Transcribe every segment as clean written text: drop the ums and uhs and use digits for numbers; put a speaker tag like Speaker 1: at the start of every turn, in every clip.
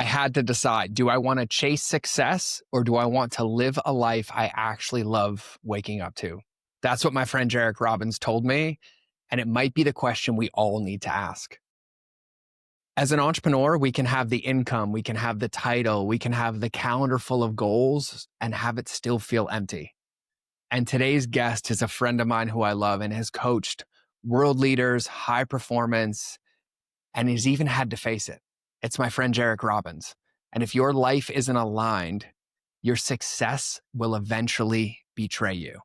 Speaker 1: I had to decide, do I want to chase success or do I want to live a life I actually love waking up to? That's what my friend Jairek Robbins told me. And it might be the question we all need to ask. As an entrepreneur, we can have the income, we can have the title, we can have the calendar full of goals and have it still feel empty. And today's guest is a friend of mine who I love and has coached world leaders, high performance, and he's even had to face it. It's my friend Jairek Robbins. And if your life isn't aligned, your success will eventually betray you.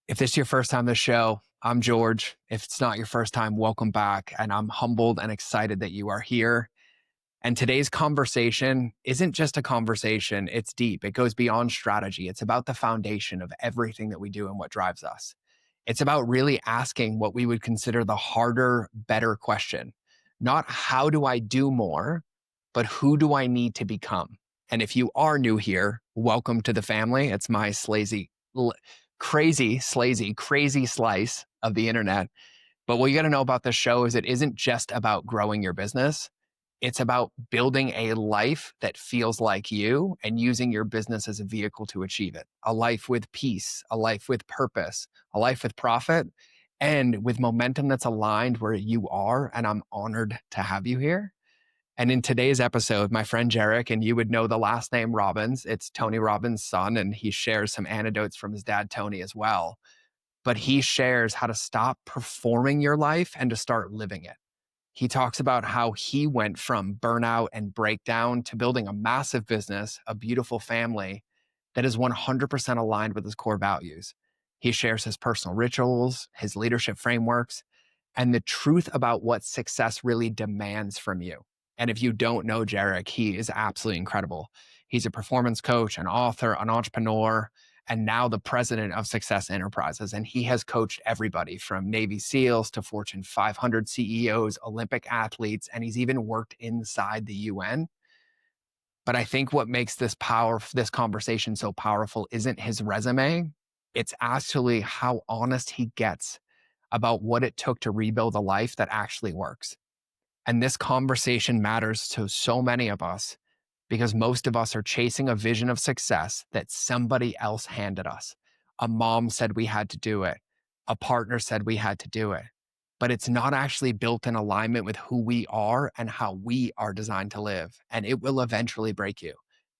Speaker 1: If this is your first time on the show, I'm George. If it's not your first time, welcome back. And I'm humbled and excited that you are here. And today's conversation isn't just a conversation, it's deep. It goes beyond strategy. It's about the foundation of everything that we do and what drives us. It's about really asking what we would consider the harder, better question. Not how do I do more, but who do I need to become? And if you are new here, welcome to the family. It's my crazy slice of the internet. But what you got to know about this show is it isn't just about growing your business. It's about building a life that feels like you and using your business as a vehicle to achieve it. A life with peace, a life with purpose, a life with profit, and with momentum that's aligned where you are. And I'm honored to have you here. And in today's episode, my friend Jairek, and you would know the last name Robbins, it's Tony Robbins' son, and he shares some anecdotes from his dad, Tony, as well. But he shares how to stop performing your life and to start living it. He talks about how he went from burnout and breakdown to building a massive business, a beautiful family that is 100% aligned with his core values. He shares his personal rituals, his leadership frameworks, and the truth about what success really demands from you. And if you don't know Jairek, he is absolutely incredible. He's a performance coach, an author, an entrepreneur, and now the president of Success Enterprises. And he has coached everybody from Navy SEALs to Fortune 500 CEOs, Olympic athletes, and he's even worked inside the UN. But I think what makes this conversation so powerful isn't his resume. It's actually how honest he gets about what it took to rebuild a life that actually works. And this conversation matters to so many of us because most of us are chasing a vision of success that somebody else handed us. A mom said we had to do it. A partner said we had to do it. But it's not actually built in alignment with who we are and how we are designed to live. And it will eventually break you.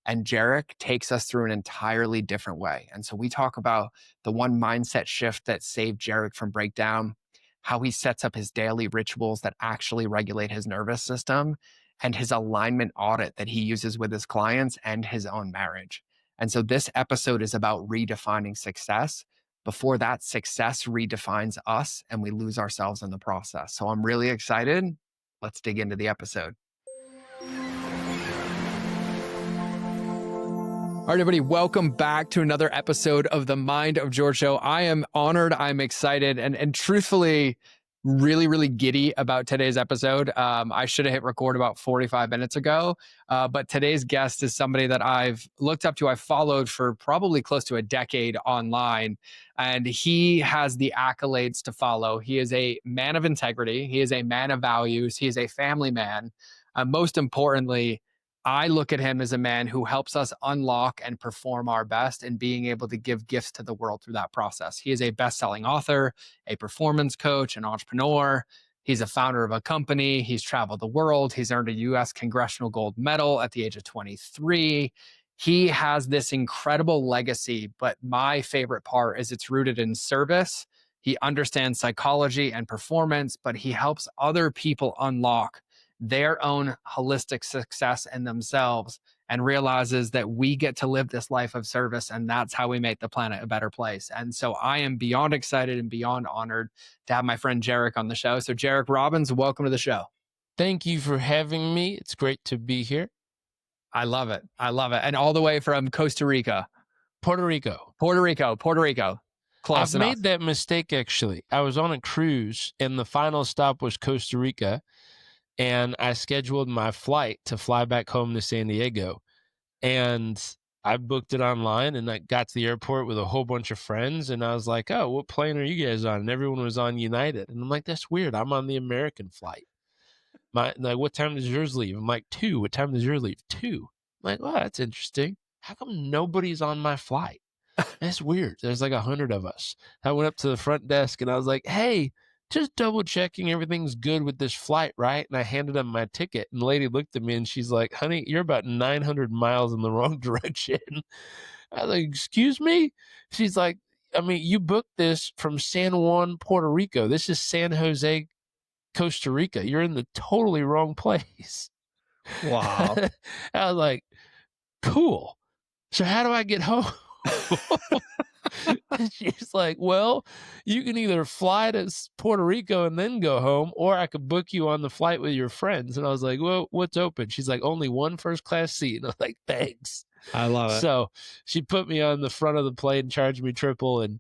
Speaker 1: And Jairek takes us through an entirely different way. And so we talk about the one mindset shift that saved Jairek from breakdown, how he sets up his daily rituals that actually regulate his nervous system, and his alignment audit that he uses with his clients and his own marriage. And so this episode is about redefining success before that success redefines us and we lose ourselves in the process. So I'm really excited. Let's dig into the episode. All right, everybody, welcome back to another episode of the Mind of George Show. I am honored, I'm excited, and truthfully, really giddy about today's episode. I should have hit record about 45 minutes ago, but today's guest is somebody that I've looked up to, I've followed for probably close to a decade online, and he has the accolades to follow. He is a man of integrity. He is a man of values. He is a family man. Most importantly, I look at him as a man who helps us unlock and perform our best and being able to give gifts to the world through that process. He is a best-selling author, a performance coach, an entrepreneur. He's a founder of a company. He's traveled the world. He's earned a U.S. Congressional Gold Medal at the age of 23. He has this incredible legacy, but my favorite part is it's rooted in service. He understands psychology and performance, but he helps other people unlock their own holistic success in themselves and realizes that we get to live this life of service, and that's how we make the planet a better place. And so I am beyond excited and beyond honored to have my friend Jairek on the show. So Jairek Robbins, welcome to the show.
Speaker 2: Thank you for having me. It's great to be here.
Speaker 1: I love it. And all the way from Costa Rica.
Speaker 2: Puerto Rico.
Speaker 1: Close enough.
Speaker 2: Made that mistake, actually. I was on a cruise, and the final stop was Costa Rica. And I scheduled my flight to fly back home to San Diego. And I booked it online, and I got to the airport with a whole bunch of friends. And I was like, oh, what plane are you guys on? And everyone was on United. And I'm like, that's weird. I'm on the American flight. What time does yours leave? I'm like, 2. What time does yours leave? 2. I'm like, oh, that's interesting. How come nobody's on my flight? That's weird. There's like 100 of us. I went up to the front desk and I was like, hey, just double checking everything's good with this flight, right? And I handed them my ticket. And the lady looked at me and she's like, honey, you're about 900 miles in the wrong direction. I was like, excuse me? She's like, I mean, you booked this from San Juan, Puerto Rico. This is San Jose, Costa Rica. You're in the totally wrong place.
Speaker 1: Wow.
Speaker 2: I was like, cool. So how do I get home? And she's like, well, you can either fly to Puerto Rico and then go home, or I could book you on the flight with your friends. And I was like, well, what's open? She's like, only one first class seat. And I was like, thanks.
Speaker 1: I love it.
Speaker 2: So she put me on the front of the plane, charged me triple, and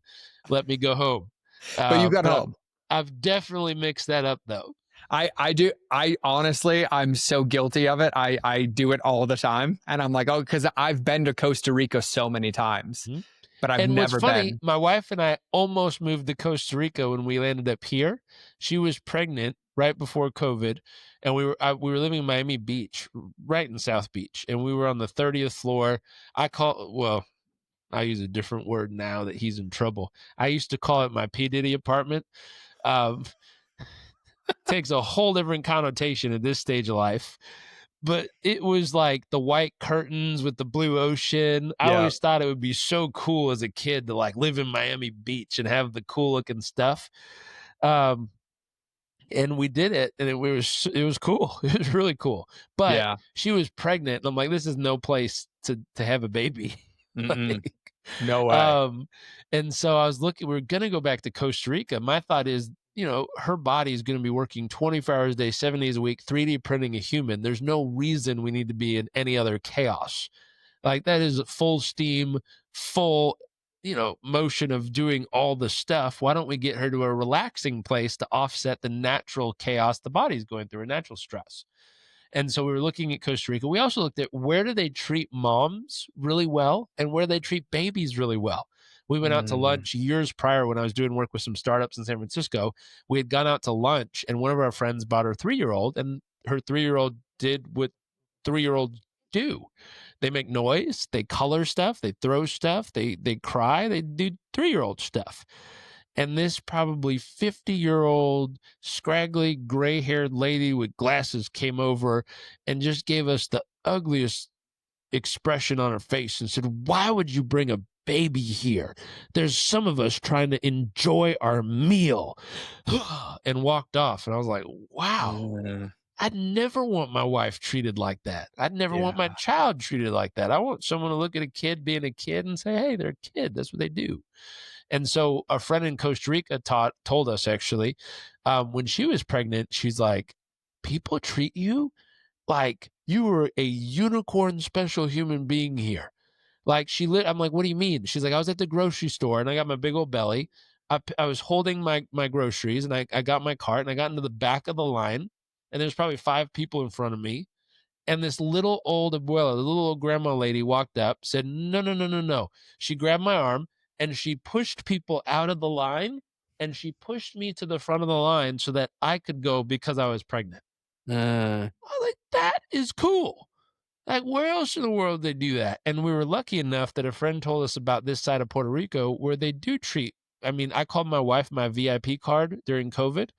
Speaker 2: let me go home.
Speaker 1: But you got home.
Speaker 2: I've definitely mixed that up, though.
Speaker 1: I do. I honestly, I'm so guilty of it. I do it all the time. And I'm like, oh, because I've been to Costa Rica so many times, but I've never
Speaker 2: what's funny,
Speaker 1: been.
Speaker 2: my wife and I almost moved to Costa Rica when we landed up here. She was pregnant right before COVID, and we were living in Miami Beach, right in South Beach, and we were on the 30th floor. I use a different word now that he's in trouble. I used to call it my P. Diddy apartment. Takes a whole different connotation at this stage of life. But it was like the white curtains with the blue ocean. I always thought it would be so cool as a kid to like live in Miami Beach and have the cool looking stuff. And we did it, and it was cool. It was really cool. But she was pregnant, and I'm like, this is no place to have a baby. Like,
Speaker 1: no way.
Speaker 2: And so I was looking, we're going to go back to Costa Rica. My thought is, her body is going to be working 24 hours a day, 7 days a week, 3D printing a human. There's no reason we need to be in any other chaos. Like, that is full steam, full, motion of doing all the stuff. Why don't we get her to a relaxing place to offset the natural chaos the body's going through, a natural stress? And so we were looking at Costa Rica. We also looked at where do they treat moms really well and where they treat babies really well. We went out to lunch years prior when I was doing work with some startups in San Francisco. We had gone out to lunch, and one of our friends bought her 3-year-old, and her 3-year-old did what 3-year-olds do. They make noise, they color stuff, they throw stuff, they cry, they do 3-year-old stuff. And this probably 50-year-old, scraggly, gray-haired lady with glasses came over and just gave us the ugliest expression on her face and said, why would you bring a baby here? There's some of us trying to enjoy our meal. And walked off. And I was like, wow, I'd never want my wife treated like that. I'd never want my child treated like that. I want someone to look at a kid being a kid and say, hey, they're a kid. That's what they do. And so a friend in Costa Rica told us, actually, when she was pregnant, she's like, people treat you like you were a unicorn special human being here. Like, I'm like, what do you mean? She's like, I was at the grocery store and I got my big old belly. I was holding my groceries, and I got my cart, and I got into the back of the line, and there's probably 5 people in front of me. And this little old abuela, the little old grandma lady, walked up, said, no, no, no, no, no. She grabbed my arm and she pushed people out of the line, and she pushed me to the front of the line so that I could go because I was pregnant. I was like, that is cool. Like, where else in the world they do that? And we were lucky enough that a friend told us about this side of Puerto Rico where they do treat, I called my wife my VIP card during COVID,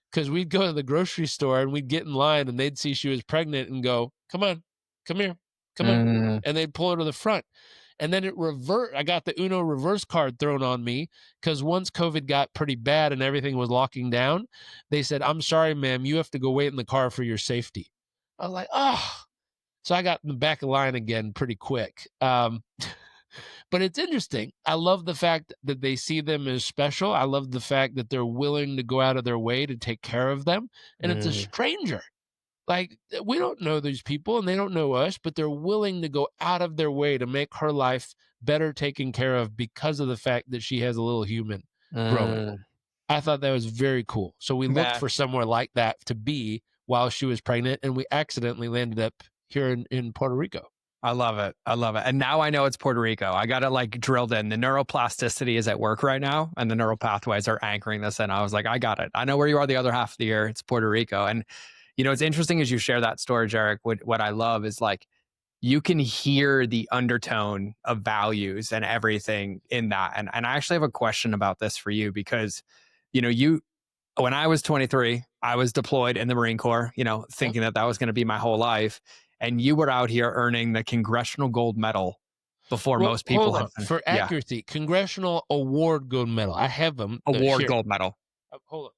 Speaker 2: because we'd go to the grocery store and we'd get in line and they'd see she was pregnant and go, come on, come here, come on. And they'd pull her to the front. And then I got the Uno reverse card thrown on me, because once COVID got pretty bad and everything was locking down, they said, I'm sorry, ma'am, you have to go wait in the car for your safety. I was like, oh. So I got in the back of the line again pretty quick. But it's interesting. I love the fact that they see them as special. I love the fact that they're willing to go out of their way to take care of them. And it's a stranger. Like, we don't know these people and they don't know us, but they're willing to go out of their way to make her life better taken care of because of the fact that she has a little human growing. I thought that was very cool. So we looked for somewhere like that to be while she was pregnant, and we accidentally landed up here in Puerto Rico.
Speaker 1: I love it. I love it. And now I know it's Puerto Rico. I got it like drilled in. The neuroplasticity is at work right now, and the neural pathways are anchoring this in. I was like, I got it. I know where you are the other half of the year. It's Puerto Rico. And It's interesting as you share that story, Jairek. What I love is like you can hear the undertone of values and everything in that. And I actually have a question about this for you because, you when I was 23, I was deployed in the Marine Corps,
Speaker 2: Huh?
Speaker 1: thinking that that was going to be my whole life. And you were out here earning the Congressional Gold Medal before
Speaker 2: Well,
Speaker 1: most people
Speaker 2: hold
Speaker 1: had.
Speaker 2: on. For
Speaker 1: Yeah,
Speaker 2: accuracy, Congressional Award Gold Medal. I have them
Speaker 1: award
Speaker 2: here.
Speaker 1: gold medal.
Speaker 2: Hold on.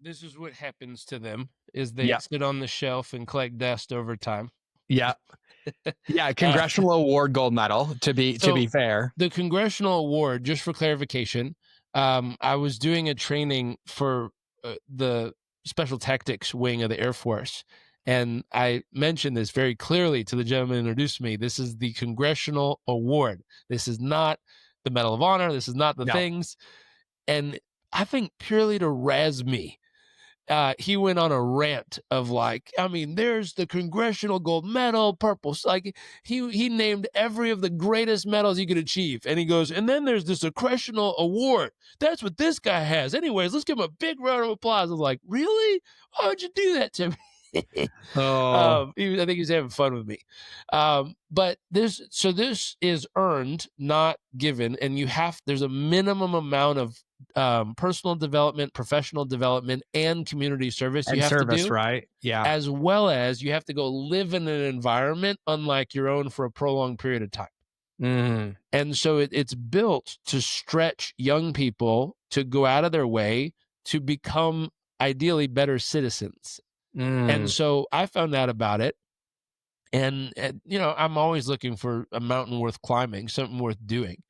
Speaker 2: This is what happens to them: is they
Speaker 1: Yeah,
Speaker 2: sit on the shelf and collect dust over time.
Speaker 1: yeah, yeah.
Speaker 2: Uh,
Speaker 1: Congressional award gold medal. To be
Speaker 2: so
Speaker 1: fair.
Speaker 2: the Congressional Award, just for clarification, I was doing a training for the Special Tactics Wing of the Air Force. And I mentioned this very clearly to the gentleman who introduced me. This is the Congressional Award. This is not the Medal of Honor. This is not the
Speaker 1: No,
Speaker 2: things. And I think purely to razz me, he went on a rant of like, I mean, there's the Congressional Gold Medal, purple. Like he named every of the greatest medals you could achieve, and he goes, and then there's this Congressional Award. That's what this guy has. Anyways, let's give him a big round of applause. I was like, really? Why would you do that to me?
Speaker 1: oh,
Speaker 2: I think he was having fun with me. But this is earned, not given, and there's a minimum amount of personal development, professional development, and community service you
Speaker 1: and
Speaker 2: have to
Speaker 1: service,
Speaker 2: do,
Speaker 1: right? Yeah.
Speaker 2: as well as you have to go live in an environment unlike your own for a prolonged period of time.
Speaker 1: Mm,
Speaker 2: And so it's built to stretch young people to go out of their way to become ideally better citizens. And
Speaker 1: mm.
Speaker 2: so I found out about it. And I'm always looking for a mountain worth climbing, something worth doing.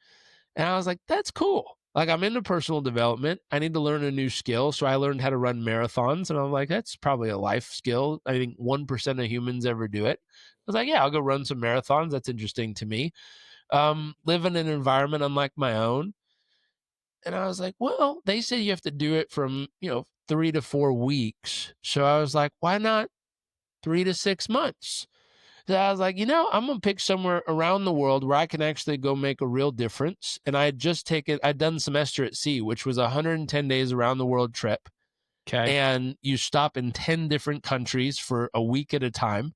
Speaker 2: And I was like, that's cool. Like, I'm into personal development. I need to learn a new skill. So I learned how to run marathons. And I'm like, that's probably a life skill. I think 1% of humans ever do it. I was like, yeah, I'll go run some marathons. That's interesting to me. Live in an environment unlike my own. And I was like, well, they say you have to do it from, 3 to 4 weeks. So I was like, why not 3 to 6 months? So I was like, I'm going to pick somewhere around the world where I can actually go make a real difference. And I'd done semester at sea, which was a 110 days around the world trip.
Speaker 1: Okay.
Speaker 2: And you stop in 10 different countries for a week at a time.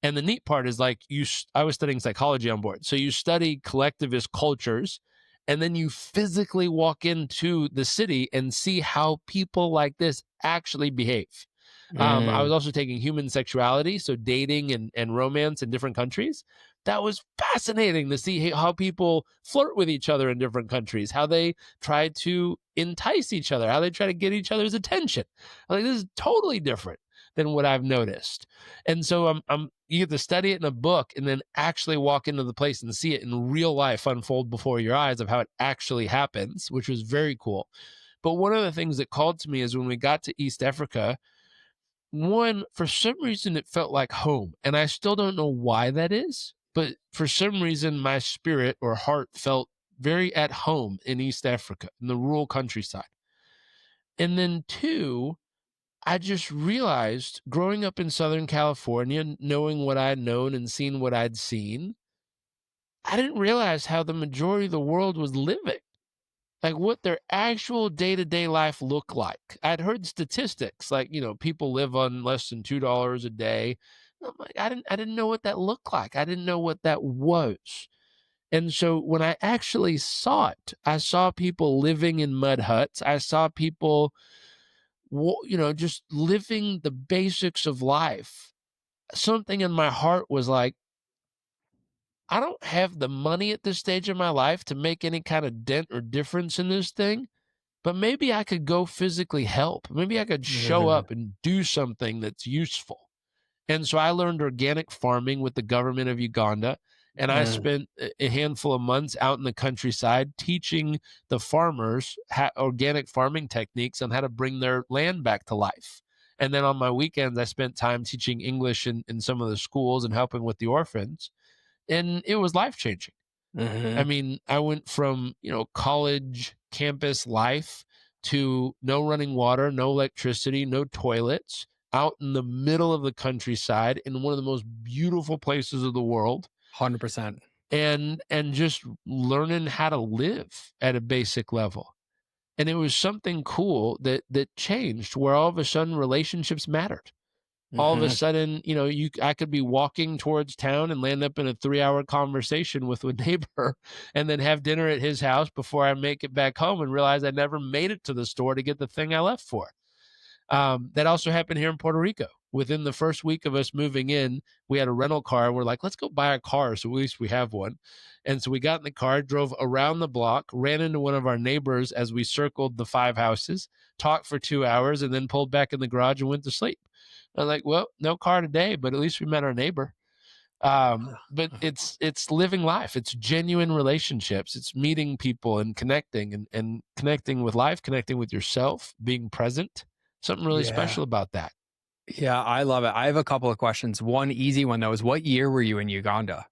Speaker 2: And the neat part is like I was studying psychology on board. So you study collectivist cultures, and then you physically walk into the city and see how people like this actually behave. I was
Speaker 1: Mm.
Speaker 2: also taking human sexuality, so dating and romance in different countries. That was fascinating to see how people flirt with each other in different countries, how they try to entice each other, how they try to get each other's attention. Like, this is totally different than what I've noticed. And so you get to study it in a book and then actually walk into the place and see it in real life unfold before your eyes of how it actually happens, which was very cool. But one of the things that called to me is when we got to East Africa, one, for some reason, it felt like home. And I still don't know why that is, but for some reason, my spirit or heart felt very at home in East Africa, in the rural countryside. And then two, I just realized growing up in Southern California, knowing what I'd known and seen what I'd seen, I didn't realize how the majority of the world was living, like what their actual day-to-day life looked like. I'd heard statistics like, people live on less than $2 a day. I'm like, I didn't know what that looked like. I didn't know what that was. And so when I actually saw it, I saw people living in mud huts. I saw people, just living the basics of life. Something in my heart was like, I don't have the money at this stage of my life to make any kind of dent or difference in this thing, but maybe I could go physically help. Maybe I could show
Speaker 1: Mhm.
Speaker 2: up and do something that's useful. And so I learned organic farming with the government of Uganda. And I
Speaker 1: Mm.
Speaker 2: spent a handful of months out in the countryside teaching the farmers organic farming techniques on how to bring their land back to life. And then on my weekends, I spent time teaching English in some of the schools and helping with the orphans. And it was life changing. I
Speaker 1: Mhm.
Speaker 2: mean, I went from, college campus life to no running water, no electricity, no toilets, out in the middle of the countryside in one of the most beautiful places of the world,
Speaker 1: 100%.
Speaker 2: and just learning how to live at a basic level. And it was something cool that changed, where all of a sudden relationships mattered. All of a
Speaker 1: Mhm.
Speaker 2: sudden, I could be walking towards town and land up in a 3-hour conversation with a neighbor and then have dinner at his house before I make it back home and realize I never made it to the store to get the thing I left for. That also happened here in Puerto Rico. Within the first week of us moving in, we had a rental car, and we're like, let's go buy a car so at least we have one. And so we got in the car, drove around the block, ran into one of our neighbors as we circled the 5 houses, talked for 2 hours, and then pulled back in the garage and went to sleep. I'm like, well, no car today, but at least we met our neighbor. But it's living life. It's genuine relationships. It's meeting people and connecting and connecting with life, connecting with yourself, being present. Something really
Speaker 1: Yeah.
Speaker 2: special about that.
Speaker 1: Yeah, I love it. I have a couple of questions. One easy one though is, what year were you in Uganda?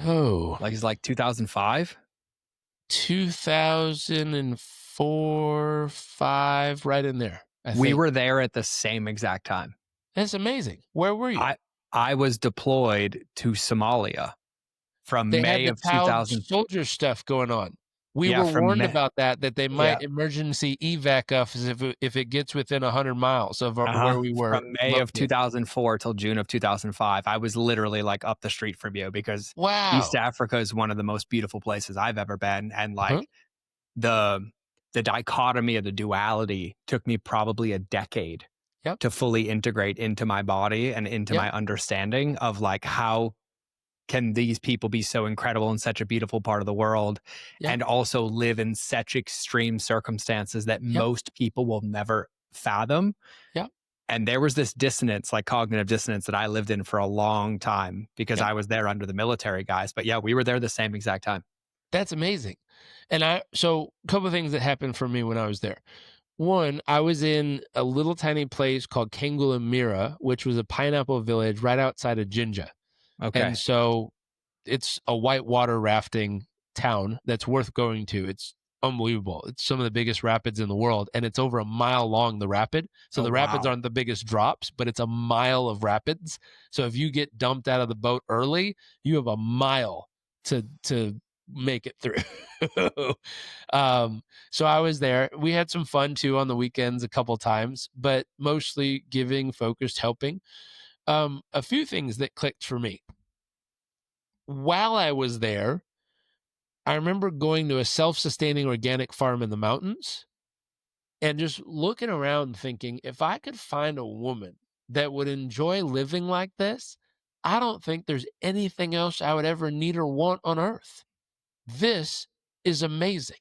Speaker 2: Oh,
Speaker 1: Like, it's like 2005?
Speaker 2: 2004, 5, right in there.
Speaker 1: We
Speaker 2: think.
Speaker 1: were there at the same exact time.
Speaker 2: That's amazing. Where were you?
Speaker 1: I was deployed to Somalia from
Speaker 2: They had
Speaker 1: May
Speaker 2: the
Speaker 1: of
Speaker 2: child
Speaker 1: 2000.
Speaker 2: soldier stuff going on. We
Speaker 1: Yeah,
Speaker 2: were
Speaker 1: from
Speaker 2: warned
Speaker 1: May.
Speaker 2: about that they
Speaker 1: Yeah.
Speaker 2: might emergency evac us if it gets within 100 miles of where we were
Speaker 1: From May of
Speaker 2: located.
Speaker 1: 2004 till June of 2005. I was literally like up the street from you, because
Speaker 2: Wow.
Speaker 1: East Africa is one of the most beautiful places I've ever been. And
Speaker 2: Uh-huh.
Speaker 1: like the dichotomy of the duality took me probably a decade
Speaker 2: Yep.
Speaker 1: to fully integrate into my body and into
Speaker 2: Yep.
Speaker 1: my understanding of like, how can these people be so incredible in such a beautiful part of the world,
Speaker 2: Yep.
Speaker 1: and also live in such extreme circumstances that most people will never fathom.
Speaker 2: Yep.
Speaker 1: And there was this dissonance, like cognitive dissonance, that I lived in for a long time because
Speaker 2: Yep.
Speaker 1: I was there under the military guys. But yeah, we were there the same exact time.
Speaker 2: That's amazing. And so a couple of things that happened for me when I was there. One, I was in a little tiny place called Kengulamira, which was a pineapple village right outside of Jinja.
Speaker 1: Okay.
Speaker 2: And so it's a whitewater rafting town that's worth going to. It's unbelievable. It's some of the biggest rapids in the world, and it's over a mile long, the rapid. So the rapids aren't the biggest drops, but it's a mile of rapids. So if you get dumped out of the boat early, you have a mile to make it through. So I was there. We had some fun too on the weekends a couple times, but mostly giving, focused, helping. A few things that clicked for me. While I was there, I remember going to a self-sustaining organic farm in the mountains and just looking around thinking, if I could find a woman that would enjoy living like this, I don't think there's anything else I would ever need or want on earth. This is amazing.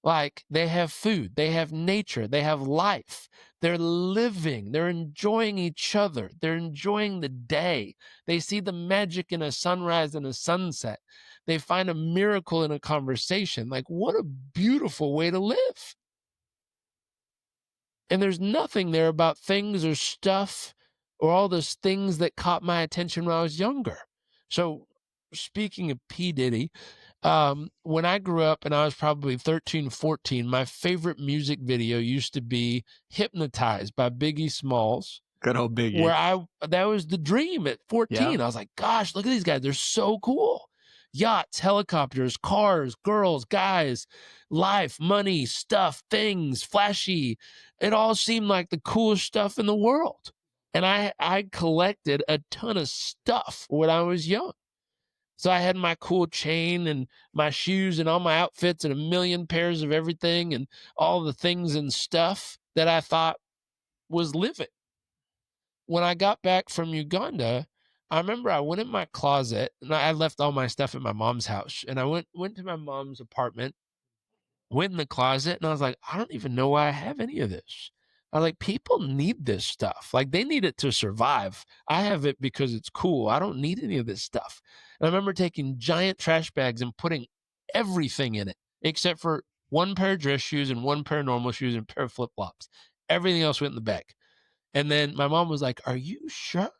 Speaker 2: Like, they have food, they have nature, they have life. They're living, they're enjoying each other, they're enjoying the day. They see the magic in a sunrise and a sunset. They find a miracle in a conversation. Like, what a beautiful way to live. And there's nothing there about things or stuff or all those things that caught my attention when I was younger. So, speaking of P. Diddy, when I grew up and I was probably 13, 14, my favorite music video used to be Hypnotized by Biggie Smalls.
Speaker 1: Good old Biggie.
Speaker 2: Where that was the dream at 14.
Speaker 1: Yeah.
Speaker 2: I was like, gosh, look at these guys. They're so cool. Yachts, helicopters, cars, girls, guys, life, money, stuff, things, flashy. It all seemed like the coolest stuff in the world. And I collected a ton of stuff when I was young. So I had my cool chain and my shoes and all my outfits and a million pairs of everything and all the things and stuff that I thought was living. When I got back from Uganda, I remember I went in my closet and I left all my stuff at my mom's house. And I went to my mom's apartment, went in the closet, and I was like, I don't even know why I have any of this. I was like, people need this stuff. Like, they need it to survive. I have it because it's cool. I don't need any of this stuff. And I remember taking giant trash bags and putting everything in it, except for one pair of dress shoes and one pair of normal shoes and a pair of flip-flops. Everything else went in the bag. And then my mom was like, are you sure?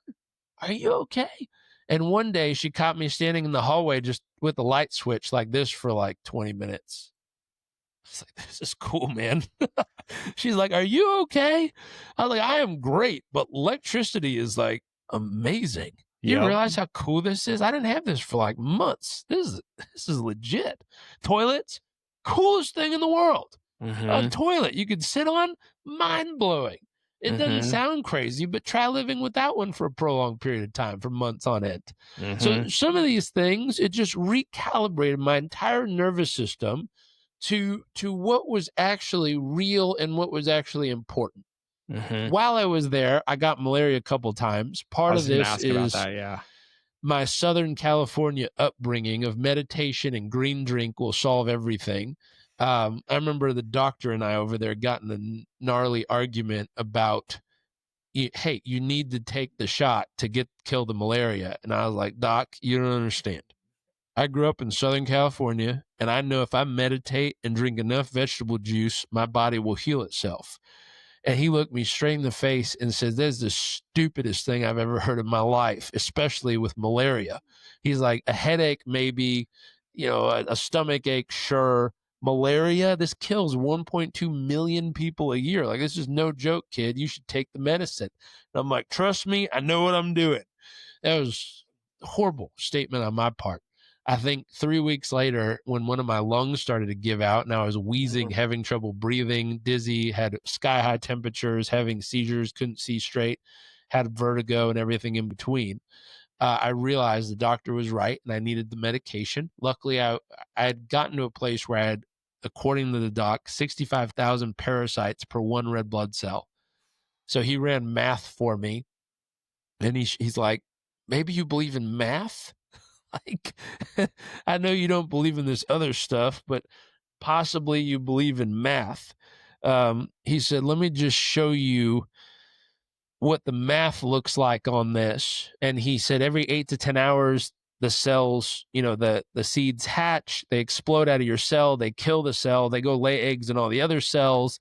Speaker 2: Are you okay? And one day she caught me standing in the hallway just with the light switch like this for like 20 minutes. I was like, this is cool, man. She's like, are you okay? I was like, I am great, but electricity is like amazing. You
Speaker 1: Yep.
Speaker 2: realize how cool this is? I didn't have this for like months. This is legit. Toilets, Coolest thing in the world. A
Speaker 1: Mm-hmm.
Speaker 2: toilet you could sit on, mind-blowing. It doesn't
Speaker 1: Mm-hmm.
Speaker 2: sound crazy, but try living without one for a prolonged period of time, for months on end. So
Speaker 1: Mm-hmm.
Speaker 2: some of these things, it just recalibrated my entire nervous system to what was actually real and what was actually important.
Speaker 1: Mm-hmm.
Speaker 2: While I was there, I got malaria a couple times.
Speaker 1: I
Speaker 2: Part
Speaker 1: was
Speaker 2: of
Speaker 1: going to
Speaker 2: this
Speaker 1: ask about
Speaker 2: is
Speaker 1: that. Yeah.
Speaker 2: my Southern California upbringing of meditation and green drink will solve everything. I remember the doctor and I over there got in a gnarly argument about, hey, you need to take the shot to kill the malaria. And I was like, Doc, you don't understand. I grew up in Southern California, and I know if I meditate and drink enough vegetable juice, my body will heal itself. And he looked me straight in the face and said, "That's the stupidest thing I've ever heard in my life, especially with malaria." He's like, a headache, maybe, a stomach ache, sure. Malaria, this kills 1.2 million people a year. Like, this is no joke, kid. You should take the medicine. And I'm like, trust me, I know what I'm doing. That was a horrible statement on my part. I think 3 weeks later, when one of my lungs started to give out and I was wheezing, having trouble breathing, dizzy, had sky high temperatures, having seizures, couldn't see straight, had vertigo and everything in between, I realized the doctor was right and I needed the medication. Luckily, I had gotten to a place where I had, according to the doc, 65,000 parasites per one red blood cell. So he ran math for me, and he's like, maybe you believe in math? Like, I know you don't believe in this other stuff, but possibly you believe in math. He said, let me just show you what the math looks like on this. And he said, every 8 to 10 hours, the cells, the seeds hatch, they explode out of your cell, they kill the cell, they go lay eggs in all the other cells,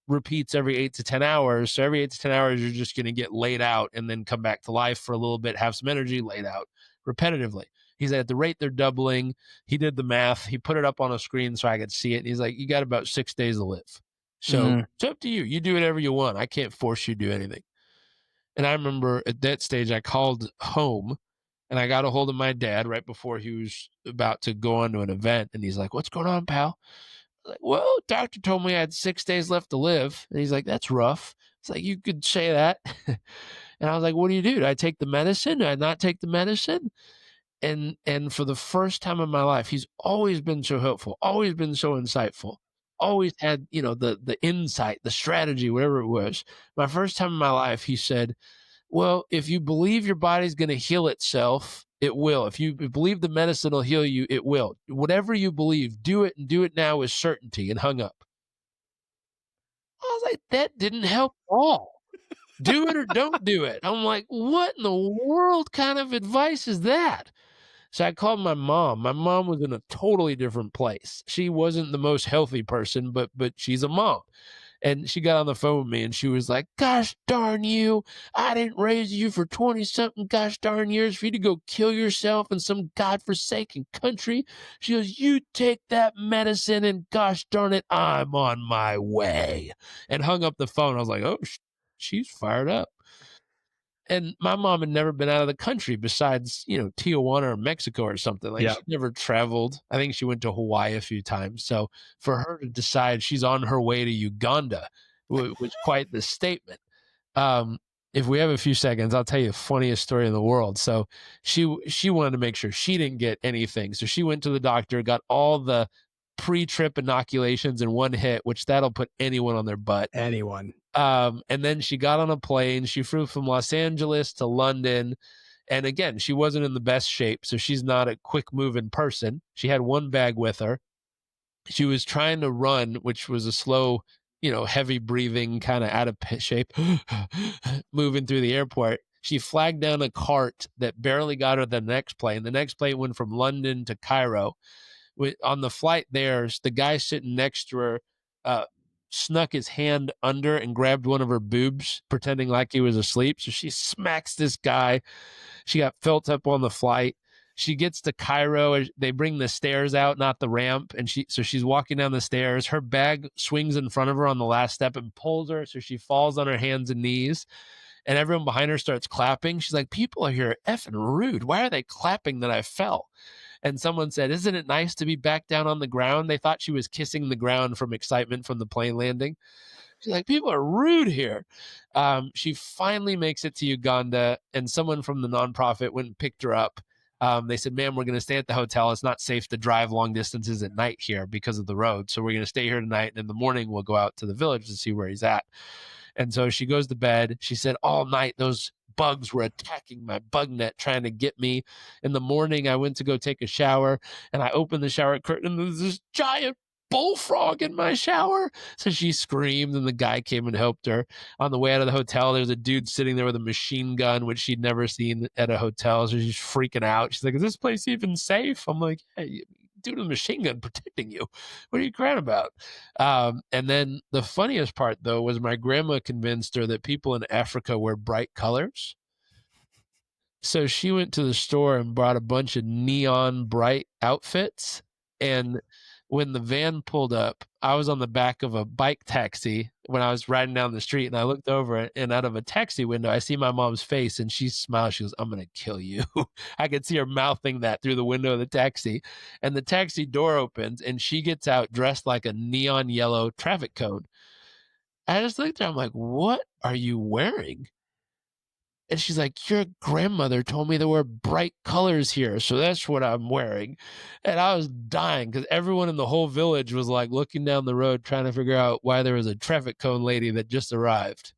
Speaker 2: repeats every 8 to 10 hours. So every 8 to 10 hours, you're just going to get laid out and then come back to life for a little bit, have some energy, laid out repetitively. He said, at the rate they're doubling, he did the math. He put it up on a screen so I could see it. And he's like, you got about 6 days to live. So it's up to you. You do whatever you want. I can't force you to do anything. And I remember at that stage, I called home and I got a hold of my dad right before he was about to go on to an event. And he's like, what's going on, pal? I was like, well, doctor told me I had 6 days left to live. And he's like, that's rough. It's like, you could say that. And I was like, what do you do? Do I take the medicine? Do I not take the medicine? And for the first time in my life, he's always been so helpful, always been so insightful, always had, the insight, the strategy, whatever it was. My first time in my life, he said, well, if you believe your body's going to heal itself, it will. If you believe the medicine will heal you, it will. Whatever you believe, do it, and do it now with certainty, and hung up. I was like, that didn't help at all. Do it or don't do it. I'm like, what in the world kind of advice is that? So I called my mom. My mom was in a totally different place. She wasn't the most healthy person, but she's a mom. And she got on the phone with me and she was like, gosh darn you, I didn't raise you for 20-something gosh darn years for you to go kill yourself in some godforsaken country. She goes, you take that medicine and gosh darn it, I'm on my way. And hung up the phone. I was like, oh, she's fired up. And my mom had never been out of the country besides, Tijuana or Mexico or something. Like,
Speaker 1: Yeah.
Speaker 2: she never traveled. I think she went to Hawaii a few times. So for her to decide she's on her way to Uganda was quite the statement. If we have a few seconds, I'll tell you the funniest story in the world. So she wanted to make sure she didn't get anything. So she went to the doctor, got all the pre-trip inoculations in one hit, which that'll put anyone on their butt.
Speaker 1: Anyone.
Speaker 2: And then she got on a plane. She flew from Los Angeles to London. And again, she wasn't in the best shape. So she's not a quick moving person. She had one bag with her. She was trying to run, which was a slow, heavy breathing, kind of out of shape, moving through the airport. She flagged down a cart that barely got her the next plane. The next plane went from London to Cairo. On the flight there, the guy sitting next to her snuck his hand under and grabbed one of her boobs, pretending like he was asleep. So she smacks this guy. She got felt up on the flight. She gets to Cairo. They bring the stairs out, not the ramp. And she's walking down the stairs. Her bag swings in front of her on the last step and pulls her. So she falls on her hands and knees. And everyone behind her starts clapping. She's like, people are here effing rude. Why are they clapping that I fell? And someone said, "Isn't it nice to be back down on the ground?" They thought she was kissing the ground from excitement from the plane landing. She's like, "People are rude here." She finally makes it to Uganda, and someone from the nonprofit went and picked her up. They said, "Ma'am, we're going to stay at the hotel. It's not safe to drive long distances at night here because of the road. So we're going to stay here tonight. And in the morning, we'll go out to the village to see where he's at." And so she goes to bed. She said, "All night, those bugs were attacking my bug net, trying to get me. In the morning, I went to go take a shower, and I opened the shower curtain, and there's this giant bullfrog in my shower." So she screamed, and the guy came and helped her. On the way out of the hotel, there's a dude sitting there with a machine gun, which she'd never seen at a hotel. So she's freaking out. She's like, "Is this place even safe?" I'm like, "Hey, dude with a machine gun protecting you. What are you crying about?" And then the funniest part, though, was my grandma convinced her that people in Africa wear bright colors. So she went to the store and bought a bunch of neon bright outfits. And when the van pulled up, I was on the back of a bike taxi when I was riding down the street, and I looked over, and out of a taxi window, I see my mom's face, and she smiles. She goes, "I'm going to kill you." I could see her mouthing that through the window of the taxi. And the taxi door opens, and she gets out dressed like a neon yellow traffic cone. I just looked at her. I'm like, "What are you wearing?" And she's like, "Your grandmother told me there were bright colors here, so that's what I'm wearing." And I was dying because everyone in the whole village was like looking down the road trying to figure out why there was a traffic cone lady that just arrived.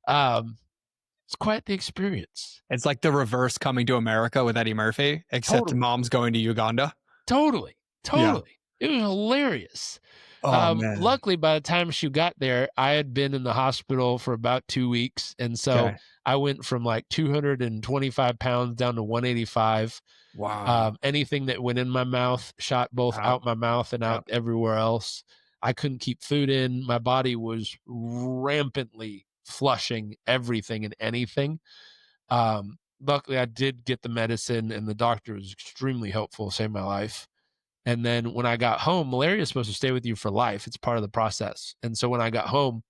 Speaker 2: It's quite the experience.
Speaker 3: It's like the reverse Coming to America with Eddie Murphy, except
Speaker 2: Totally.
Speaker 3: mom's going to Uganda.
Speaker 2: Totally.
Speaker 3: Yeah.
Speaker 2: It was hilarious.
Speaker 3: Oh, man.
Speaker 2: Luckily, by the time she got there, I had been in the hospital for about 2 weeks. And so
Speaker 3: Okay.
Speaker 2: I went from like 225 pounds down to 185.
Speaker 3: Wow.
Speaker 2: Anything that went in my mouth shot both
Speaker 3: Out.
Speaker 2: out my mouth and out everywhere else. I couldn't keep food in. My body was rampantly flushing everything and anything. Luckily, I did get the medicine, and the doctor was extremely helpful, saved my life. And then when I got home, malaria is supposed to stay with you for life. It's part of the process. And so when I got home,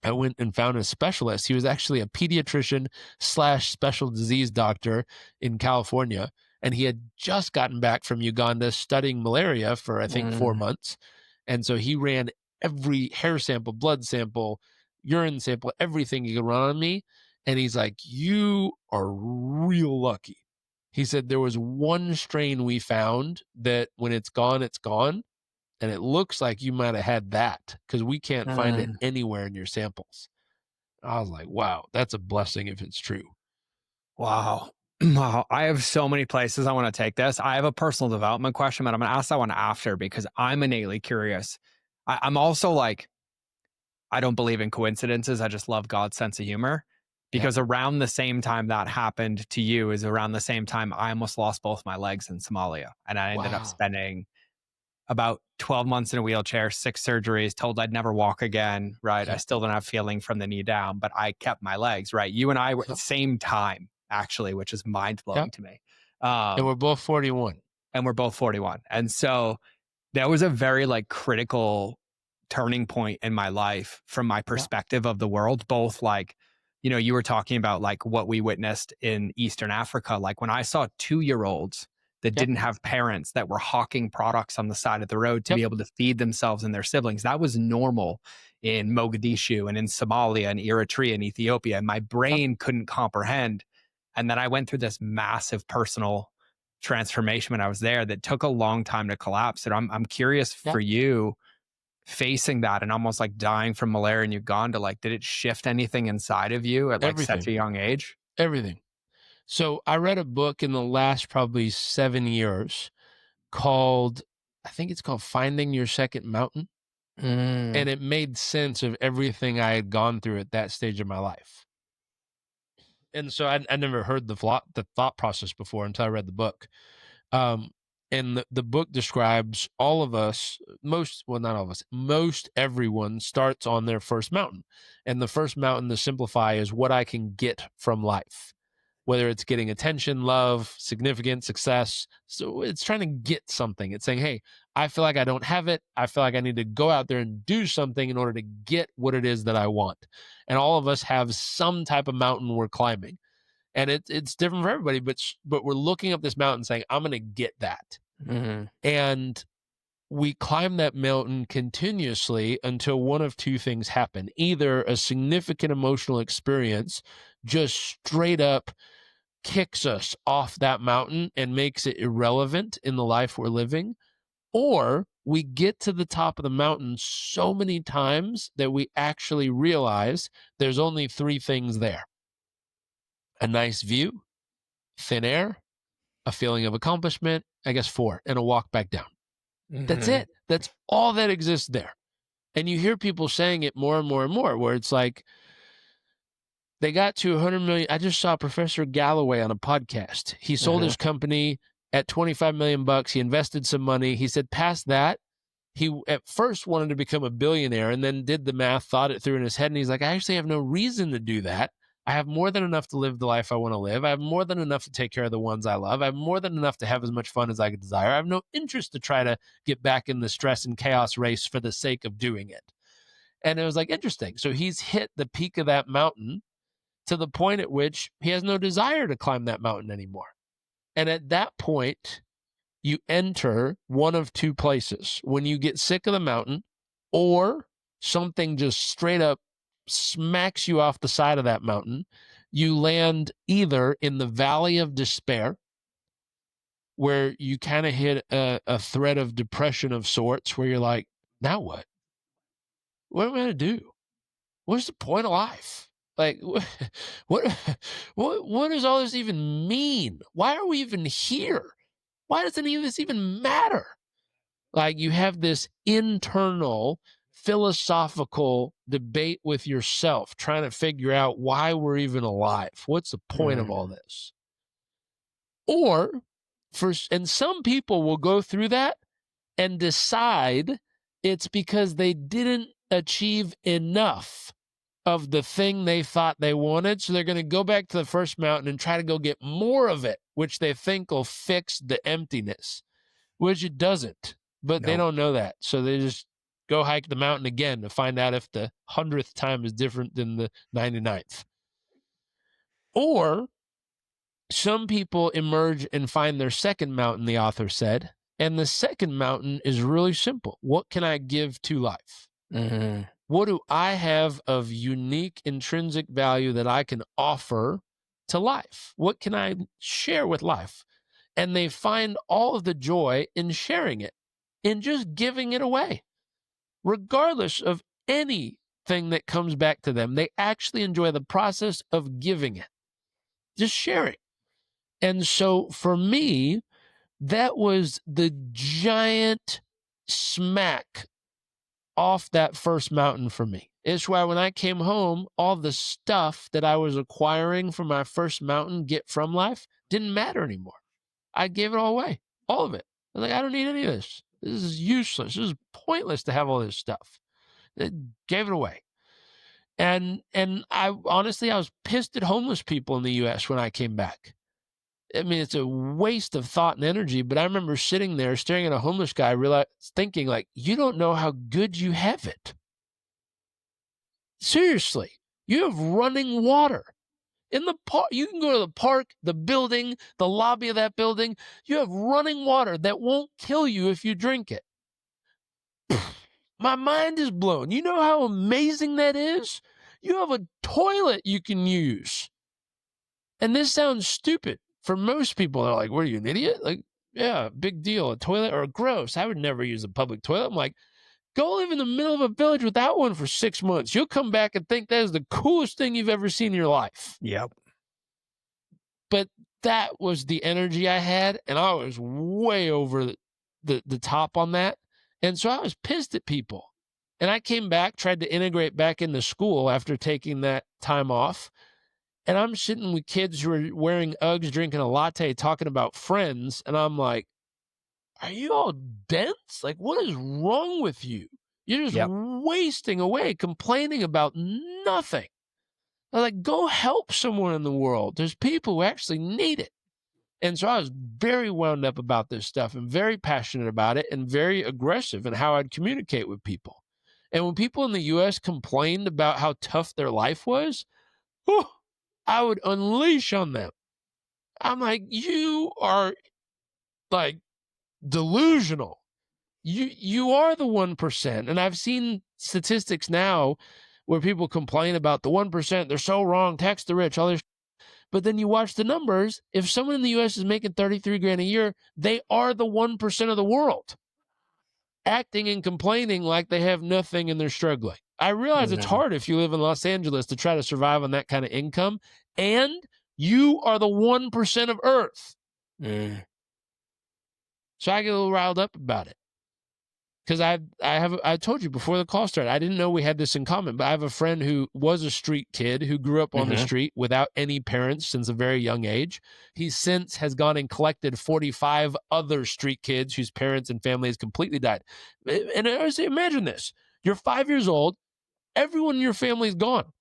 Speaker 2: I went and found a specialist. He was actually a pediatrician / special disease doctor in California. And he had just gotten back from Uganda studying malaria for, I think, 4 months. And so he ran every hair sample, blood sample, urine sample, everything he could run on me. And he's like, "You are real lucky." He said there was one strain we found that when it's gone, it's gone. And it looks like you might have had that because we can't find it anywhere in your samples. I was like, wow, that's a blessing if it's true.
Speaker 3: Wow. Wow. I have so many places I want to take this. I have a personal development question, but I'm going to ask that one after because I'm innately curious. I'm also like, I don't believe in coincidences. I just love God's sense of humor. Because around the same time that happened to you is around the same time I almost lost both my legs in Somalia. And I ended up spending about 12 months in a wheelchair, 6 surgeries, told I'd never walk again, right? I still don't have feeling from the knee down, but I kept my legs, right? You and I were at the same time, actually, which is mind-blowing to me.
Speaker 2: And we're both 41.
Speaker 3: And we're both 41. And so that was a very like critical turning point in my life from my perspective of the world, both like, you know, you were talking about like what we witnessed in Eastern Africa. Like when I saw 2-year-olds that didn't have parents that were hawking products on the side of the road to be able to feed themselves and their siblings, that was normal in Mogadishu and in Somalia and Eritrea and Ethiopia. And my brain couldn't comprehend. And then I went through this massive personal transformation when I was there that took a long time to collapse. And I'm curious for you, facing that and almost like dying from malaria in Uganda, like did it shift anything inside of you at like such a young age?
Speaker 2: Everything. So I read a book in the last probably 7 years called, I think it's called Finding Your Second Mountain. And it made sense of everything I had gone through at that stage of my life. And so I never heard the thought process before until I read the book. And the book describes all of us, not all of us, most everyone starts on their first mountain. And the first mountain, to simplify, is what I can get from life, whether it's getting attention, love, significance, success. So it's trying to get something. It's saying, hey, I feel like I don't have it. I feel like I need to go out there and do something in order to get what it is that I want. And all of us have some type of mountain we're climbing. And it's different for everybody, but we're looking up this mountain saying, I'm going to get that.
Speaker 1: Mm-hmm.
Speaker 2: And we climb that mountain continuously until one of two things happen. Either a significant emotional experience just straight up kicks us off that mountain and makes it irrelevant in the life we're living, or we get to the top of the mountain so many times that we actually realize there's only three things there: a nice view, thin air, a feeling of accomplishment, I guess four, and a walk back down. That's
Speaker 1: Mm-hmm.
Speaker 2: it. That's all that exists there. And you hear people saying it more and more and more, where it's like they got to 100 million. I just saw Professor Galloway on a podcast. He sold his company at 25 million bucks. He invested some money. He said past that, he at first wanted to become a billionaire and then did the math, thought it through in his head. And he's like, I actually have no reason to do that. I have more than enough to live the life I want to live. I have more than enough to take care of the ones I love. I have more than enough to have as much fun as I could desire. I have no interest to try to get back in the stress and chaos race for the sake of doing it. And it was like, interesting. So he's hit the peak of that mountain to the point at which he has no desire to climb that mountain anymore. And at that point, you enter one of two places: when you get sick of the mountain, or something just straight up smacks you off the side of that mountain. You land either in the valley of despair, where you kind of hit a thread of depression of sorts, where you're like, now what? What am I going to do? What's the point of life? Like, what does all this even mean? Why are we even here? Why does any of this even matter? Like, you have this internal philosophical debate with yourself, trying to figure out why we're even alive. What's the point of all this? Or, and some people will go through that and decide it's because they didn't achieve enough of the thing they thought they wanted. So they're going to go back to the first mountain and try to go get more of it, which they think will fix the emptiness, which it doesn't. But they don't know that. So they just go hike the mountain again to find out if the 100th time is different than the 99th. Or some people emerge and find their second mountain, the author said. And the second mountain is really simple. What can I give to life?
Speaker 1: Mm-hmm.
Speaker 2: What do I have of unique intrinsic value that I can offer to life? What can I share with life? And they find all of the joy in sharing it, in just giving it away, regardless of anything that comes back to them. They actually enjoy the process of giving it, just sharing. And so for me, that was the giant smack off that first mountain for me. It's why when I came home, all the stuff that I was acquiring from my first mountain get from life didn't matter anymore. I gave it all away, all of it. I was like, I don't need any of this. This is useless. This is pointless to have all this stuff. I gave it away. And I honestly, I was pissed at homeless people in the U.S. when I came back. I mean, it's a waste of thought and energy, but I remember sitting there staring at a homeless guy, thinking like, you don't know how good you have it. Seriously, you have running water. In the park, you can go to the park, the building, the lobby of that building. You have running water that won't kill you if you drink it. My mind is blown. You know how amazing that is? You have a toilet you can use. And this sounds stupid. For most people, they're like, what are you, an idiot? Like, yeah, big deal. A toilet, or gross. I would never use a public toilet. I'm like, go live in the middle of a village without one for 6 months. You'll come back and think that is the coolest thing you've ever seen in your life.
Speaker 3: Yep.
Speaker 2: But that was the energy I had, and I was way over the top on that. And so I was pissed at people. And I came back, tried to integrate back into school after taking that time off. And I'm sitting with kids who are wearing Uggs, drinking a latte, talking about friends. And I'm like, are you all dense? Like, what is wrong with you? You're just wasting away, complaining about nothing. I'm like, go help someone in the world. There's people who actually need it. And so I was very wound up about this stuff and very passionate about it and very aggressive in how I'd communicate with people. And when people in the U.S. complained about how tough their life was, I would unleash on them. I'm like, you are like delusional. You are the 1%. And I've seen statistics now where people complain about the 1%, they're so wrong, tax the rich, all this. But then you watch the numbers. If someone in the U.S. is making 33 grand a year, they are the 1% of the world, acting and complaining like they have nothing and they're struggling. I realize it's hard if you live in Los Angeles to try to survive on that kind of income, and you are the 1% of Earth. So I get a little riled up about it. Because I told you before the call started, I didn't know we had this in common, but I have a friend who was a street kid who grew up on the street without any parents since a very young age. He since has gone and collected 45 other street kids whose parents and families completely died. And I say, imagine this. You're 5 years old. Everyone in your family is gone.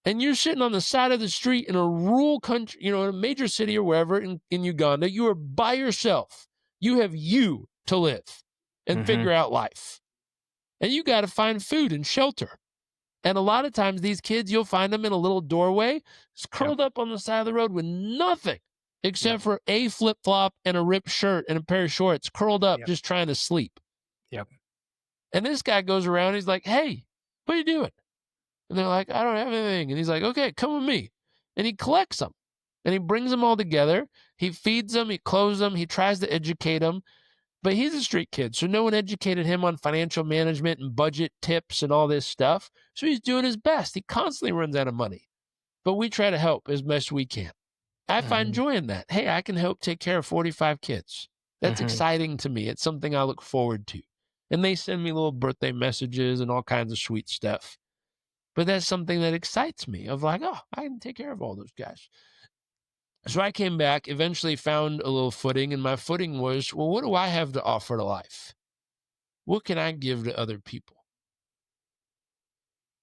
Speaker 2: And you're sitting on the side of the street in a rural country, in a major city or wherever in Uganda. You are by yourself. You have you to live and figure out life. And you got to find food and shelter. And a lot of times these kids, you'll find them in a little doorway, curled up on the side of the road with nothing except for a flip-flop and a ripped shirt and a pair of shorts, curled up just trying to sleep. And this guy goes around, he's like, hey, what are you doing? And they're like, I don't have anything. And he's like, okay, come with me. And he collects them. And he brings them all together. He feeds them. He clothes them. He tries to educate them. But he's a street kid, so no one educated him on financial management and budget tips and all this stuff. So he's doing his best. He constantly runs out of money. But we try to help as best we can. I find joy in that. Hey, I can help take care of 45 kids. That's exciting to me. It's something I look forward to. And they send me little birthday messages and all kinds of sweet stuff. But that's something that excites me of like, oh, I can take care of all those guys. So I came back, eventually found a little footing, and my footing was, well, what do I have to offer to life? What can I give to other people?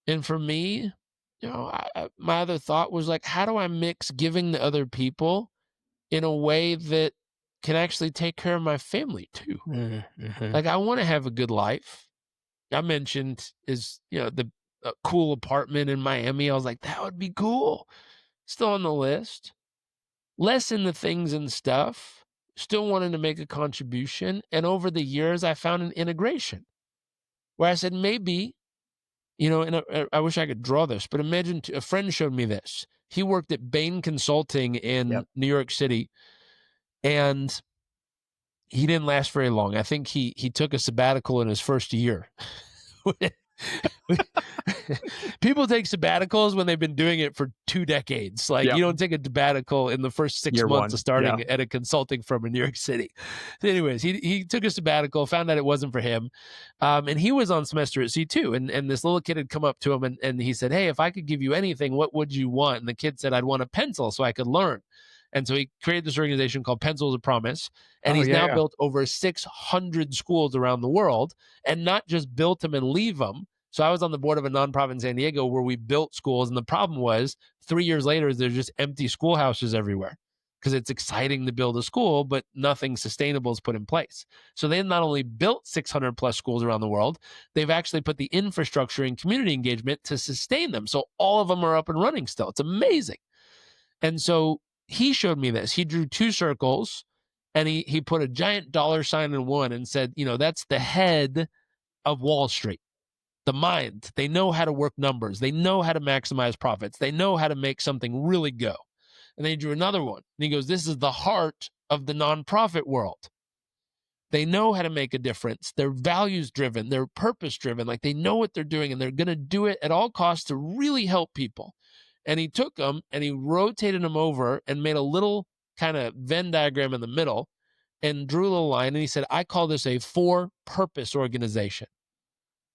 Speaker 2: And for me, my other thought was like, how do I mix giving to other people in a way that can actually take care of my family too? Like, I want to have a good life. I mentioned the cool apartment in Miami. I was like, that would be cool. Still on the list. Less in the things and stuff, still wanting to make a contribution. And over the years, I found an integration where I said, maybe, and I wish I could draw this, but imagine a friend showed me this. He worked at Bain Consulting in New York City, and he didn't last very long. I think he took a sabbatical in his first year. People take sabbaticals when they've been doing it for 2 decades. Like, you don't take a sabbatical in the first 6 months of starting at a consulting firm in New York City. So anyways, he took a sabbatical, found out it wasn't for him. And he was on semester at C2. And this little kid had come up to him and he said, hey, if I could give you anything, what would you want? And the kid said, I'd want a pencil so I could learn. And so he created this organization called Pencils of Promise. And he's now built over 600 schools around the world, and not just built them and leave them. So I was on the board of a nonprofit in San Diego where we built schools. And the problem was 3 years later, there's just empty schoolhouses everywhere because it's exciting to build a school, but nothing sustainable is put in place. So they not only built 600 plus schools around the world, they've actually put the infrastructure and community engagement to sustain them. So all of them are up and running still. It's amazing. And so he showed me this. He drew 2 circles and he put a giant dollar sign in one and said, that's the head of Wall Street. The mind. They know how to work numbers. They know how to maximize profits. They know how to make something really go. And then he drew another one. And he goes, this is the heart of the nonprofit world. They know how to make a difference. They're values driven. They're purpose driven. Like, they know what they're doing and they're going to do it at all costs to really help people. And he took them and he rotated them over and made a little kind of Venn diagram in the middle and drew a little line. And he said, I call this a for-purpose organization.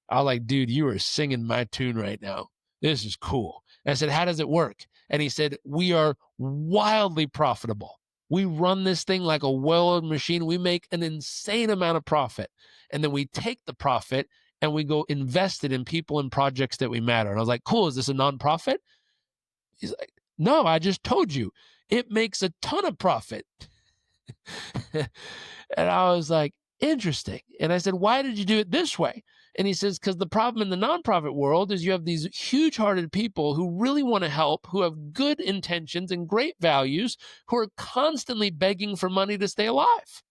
Speaker 2: I was like, dude, you are singing my tune right now. This is cool. And I said, how does it work? And he said, we are wildly profitable. We run this thing like a well-oiled machine. We make an insane amount of profit. And then we take the profit and we go invest it in people and projects that we matter. And I was like, cool, is this a nonprofit? He's like, no, I just told you. It makes a ton of profit. And I was like, interesting. And I said, why did you do it this way? And he says, because the problem in the nonprofit world is you have these huge-hearted people who really want to help, who have good intentions and great values, who are constantly begging for money to stay alive.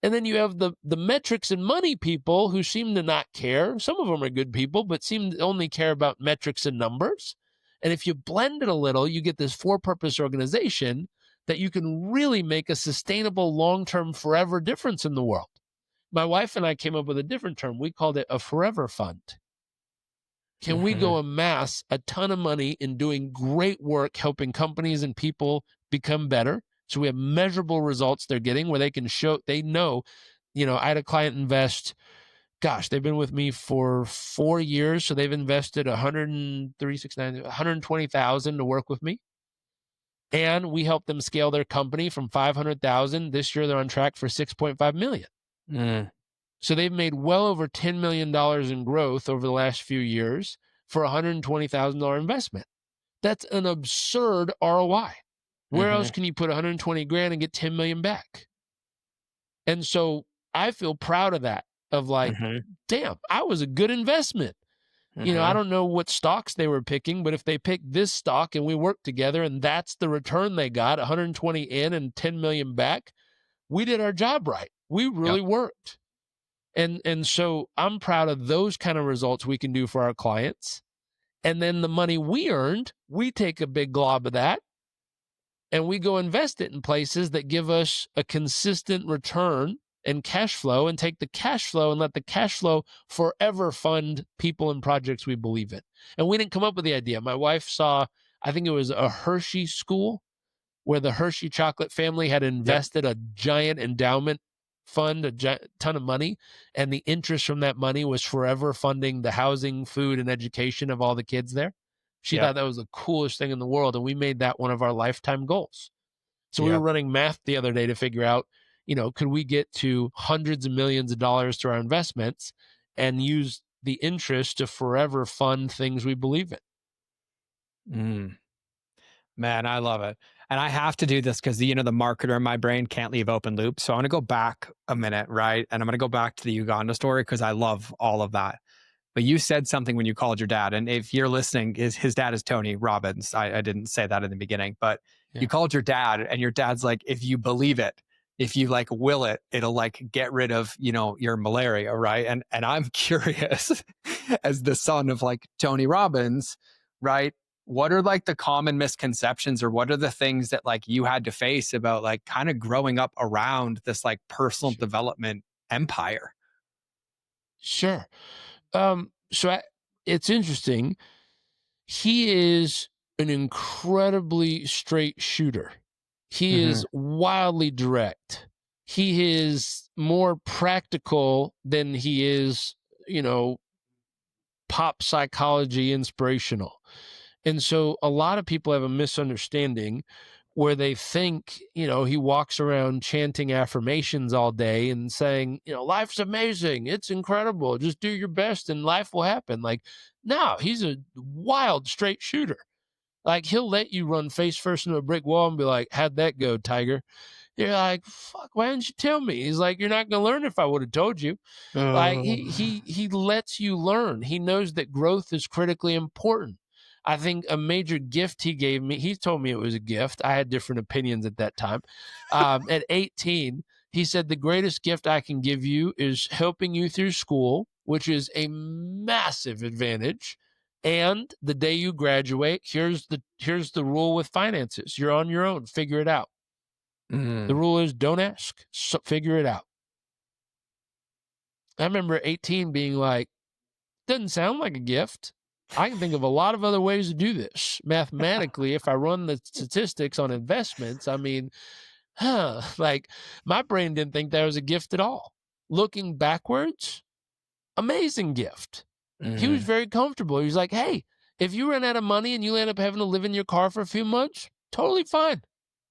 Speaker 2: And then you have the metrics and money people who seem to not care. Some of them are good people, but seem to only care about metrics and numbers. And if you blend it a little, you get this for-purpose organization that you can really make a sustainable, long-term, forever difference in the world. My wife and I came up with a different term. We called it a forever fund. Can we go amass a ton of money in doing great work, helping companies and people become better? So we have measurable results they're getting where they can show, they know, I had a client invest, they've been with me for 4 years. So they've invested $120,000 to work with me. And we helped them scale their company from 500,000. This year, they're on track for 6.5 million. So they've made well over $10 million in growth over the last few years for a $120,000 investment. That's an absurd ROI. Where else can you put 120 grand and get 10 million back? And so I feel proud of that, of like, damn, I was a good investment. I don't know what stocks they were picking, but if they picked this stock and we worked together and that's the return they got, 120 in and 10 million back, we did our job right. We really worked. And so I'm proud of those kind of results we can do for our clients. And then the money we earned, we take a big glob of that and we go invest it in places that give us a consistent return and cash flow, and take the cash flow and let the cash flow forever fund people and projects we believe in. And we didn't come up with the idea. My wife saw, I think it was a Hershey school where the Hershey chocolate family had invested a giant endowment fund, a ton of money, and the interest from that money was forever funding the housing, food, and education of all the kids there. She thought that was the coolest thing in the world, and we made that one of our lifetime goals. So we were running math the other day to figure out, could we get to hundreds of millions of dollars through our investments and use the interest to forever fund things we believe in?
Speaker 3: Man, I love it. And I have to do this because, the marketer in my brain can't leave open loop. So I want to go back a minute, right? And I'm going to go back to the Uganda story because I love all of that. But you said something when you called your dad. And if you're listening, his dad is Tony Robbins. I didn't say that in the beginning, but you called your dad and your dad's like, if you believe it, if you like will it, it'll like get rid of, your malaria, right? And I'm curious as the son of like Tony Robbins, right? What are like the common misconceptions, or what are the things that like you had to face about like kind of growing up around this like personal development empire?
Speaker 2: Sure. It's interesting. He is an incredibly straight shooter. He is wildly direct. He is more practical than he is, pop psychology inspirational. And so a lot of people have a misunderstanding where they think, he walks around chanting affirmations all day and saying, life's amazing. It's incredible. Just do your best and life will happen. Like, no, he's a wild straight shooter. Like, he'll let you run face first into a brick wall and be like, how'd that go, Tiger? You're like, fuck, why didn't you tell me? He's like, you're not going to learn if I would have told you. Like, he lets you learn. He knows that growth is critically important. I think a major gift he gave me, he told me it was a gift. I had different opinions at that time. At 18, he said, the greatest gift I can give you is helping you through school, which is a massive advantage. And the day you graduate, here's the rule with finances. You're on your own. Figure it out. The rule is don't ask. So figure it out. I remember 18 being like, doesn't sound like a gift. I can think of a lot of other ways to do this. Mathematically, if I run the statistics on investments, like my brain didn't think that was a gift at all. Looking backwards, amazing gift. He was very comfortable. He was like, hey, if you run out of money and you end up having to live in your car for a few months, totally fine.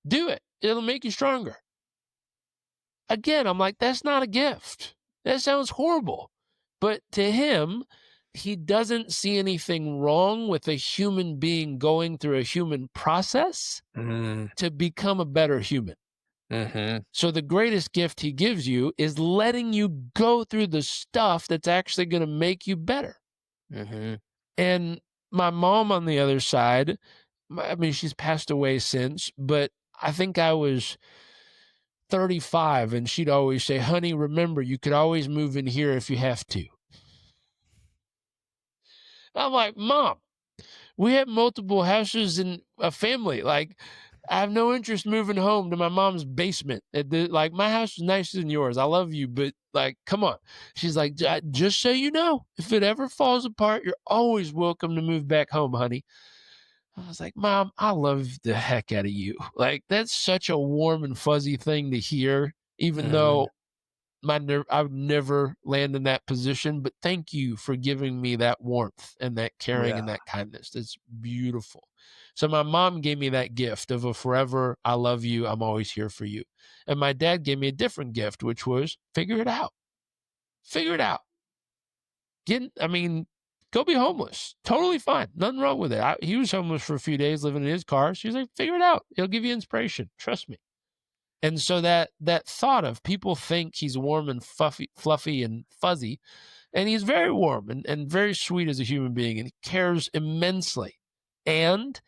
Speaker 2: Do it. It'll make you stronger. Again, I'm like, that's not a gift. That sounds horrible. But to him, he doesn't see anything wrong with a human being going through a human process to become a better human. So the greatest gift he gives you is letting you go through the stuff that's actually going to make you better. And my mom on the other side, she's passed away since, but I think I was 35, and she'd always say, honey, remember, you could always move in here if you have to. I'm like, Mom, we have multiple houses and a family. Like, I have no interest moving home to my mom's basement. Like, my house is nicer than yours. I love you, but like, come on. She's like, just so you know, if it ever falls apart, you're always welcome to move back home, honey. I was like, Mom, I love the heck out of you. Like, that's such a warm and fuzzy thing to hear, even though I would never land in that position. But thank you for giving me that warmth and that caring and that kindness. It's beautiful. So my mom gave me that gift of a forever, I love you, I'm always here for you. And my dad gave me a different gift, which was figure it out. Figure it out. Go be homeless. Totally fine. Nothing wrong with it. He was homeless for a few days living in his car. She was like, figure it out. He'll give you inspiration. Trust me. And so that thought of people think he's warm and fluffy and fuzzy, and he's very warm and very sweet as a human being, and he cares immensely. And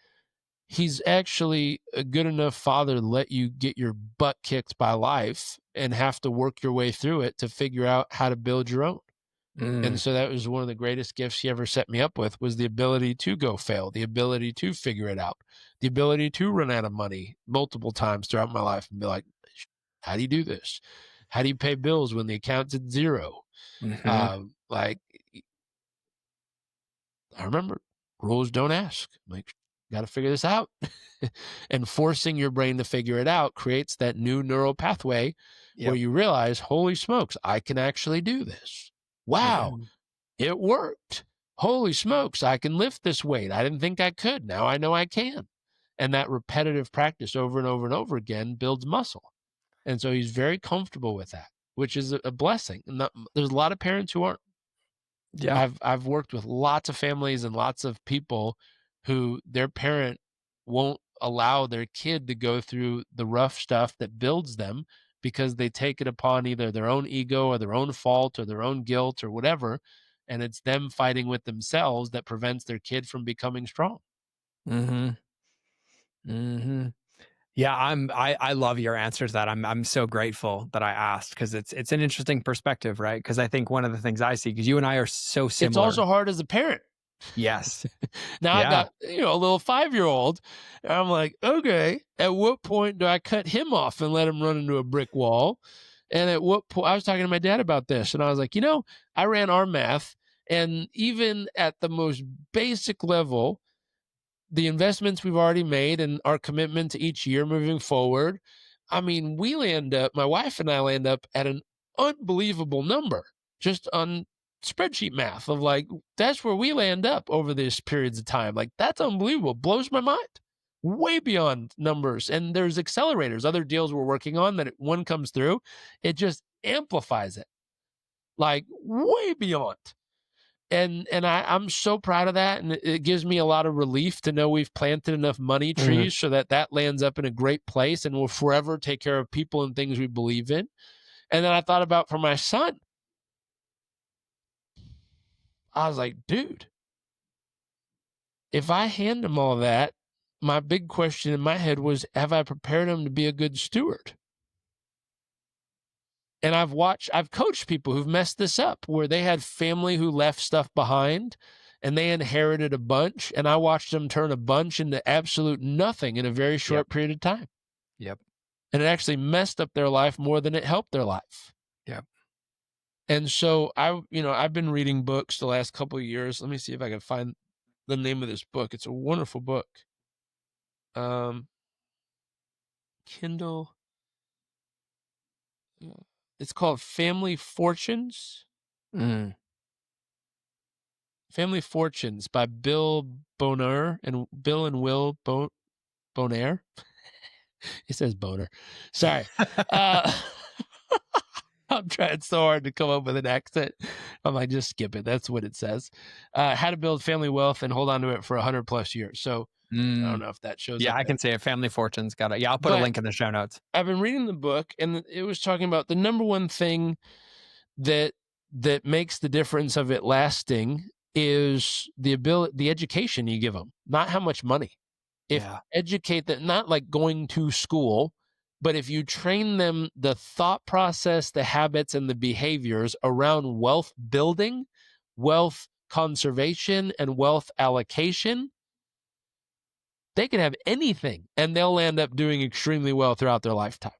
Speaker 2: he's actually a good enough father to let you get your butt kicked by life and have to work your way through it to figure out how to build your own. And so that was one of the greatest gifts he ever set me up with, was the ability to go fail, the ability to figure it out, the ability to run out of money multiple times throughout my life and be like, how do you do this? How do you pay bills when the account's at zero? Like, I remember, rules don't ask. Like, got to figure this out. And forcing your brain to figure it out creates that new neural pathway where you realize, holy smokes, I can actually do this. Wow, it worked. Holy smokes, I can lift this weight. I didn't think I could. Now I know I can. And that repetitive practice over and over and over again builds muscle. And so he's very comfortable with that, which is a blessing. And there's a lot of parents who aren't. Yeah, I've worked with lots of families and lots of people who their parent won't allow their kid to go through the rough stuff that builds them, because they take it upon either their own ego or their own fault or their own guilt or whatever. And it's them fighting with themselves that prevents their kid from becoming strong.
Speaker 3: Yeah, I love your answer to that. I'm so grateful that I asked, because it's an interesting perspective, right? Because I think one of the things I see, because you and I are so similar.
Speaker 2: It's also hard as a parent.
Speaker 3: Yes.
Speaker 2: Now I got, a little 5-year-old, and I'm like, okay, at what point do I cut him off and let him run into a brick wall? And at what point, I was talking to my dad about this, and I was like, I ran our math, and even at the most basic level, the investments we've already made and our commitment to each year moving forward, my wife and I land up at an unbelievable number just on spreadsheet math of like, that's where we land up over these periods of time. Like, that's unbelievable. Blows my mind. Way beyond numbers. And there's accelerators, other deals we're working on that one comes through, it just amplifies it. Like, way beyond. And I'm so proud of that. And it gives me a lot of relief to know we've planted enough money trees so that lands up in a great place and will forever take care of people and things we believe in. And then I thought about for my son, I was like, dude, if I hand him all that, my big question in my head was, have I prepared him to be a good steward? And I've coached people who've messed this up, where they had family who left stuff behind and they inherited a bunch. And I watched them turn a bunch into absolute nothing in a very short period of time.
Speaker 3: Yep.
Speaker 2: And it actually messed up their life more than it helped their life.
Speaker 3: Yep.
Speaker 2: And so I've been reading books the last couple of years. Let me see if I can find the name of this book. It's a wonderful book. Kindle. It's called Family Fortunes. Family Fortunes by Bill Boner and Bill and Will Bonaire. It says Boner. Sorry. I'm trying so hard to come up with an accent. I'm like, just skip it. That's what it says. How to build family wealth and hold on to it for 100+ years. So I don't know if that shows up.
Speaker 3: Yeah, I can say it. Family Fortunes. Got it. Yeah, I'll put a link in the show notes.
Speaker 2: I've been reading the book, and it was talking about the number one thing that makes the difference of it lasting is the education you give them, not how much money. Educate them, not like going to school, But if you train them the thought process, the habits, and the behaviors around wealth building, wealth conservation, and wealth allocation, they can have anything and they'll end up doing extremely well throughout their lifetime.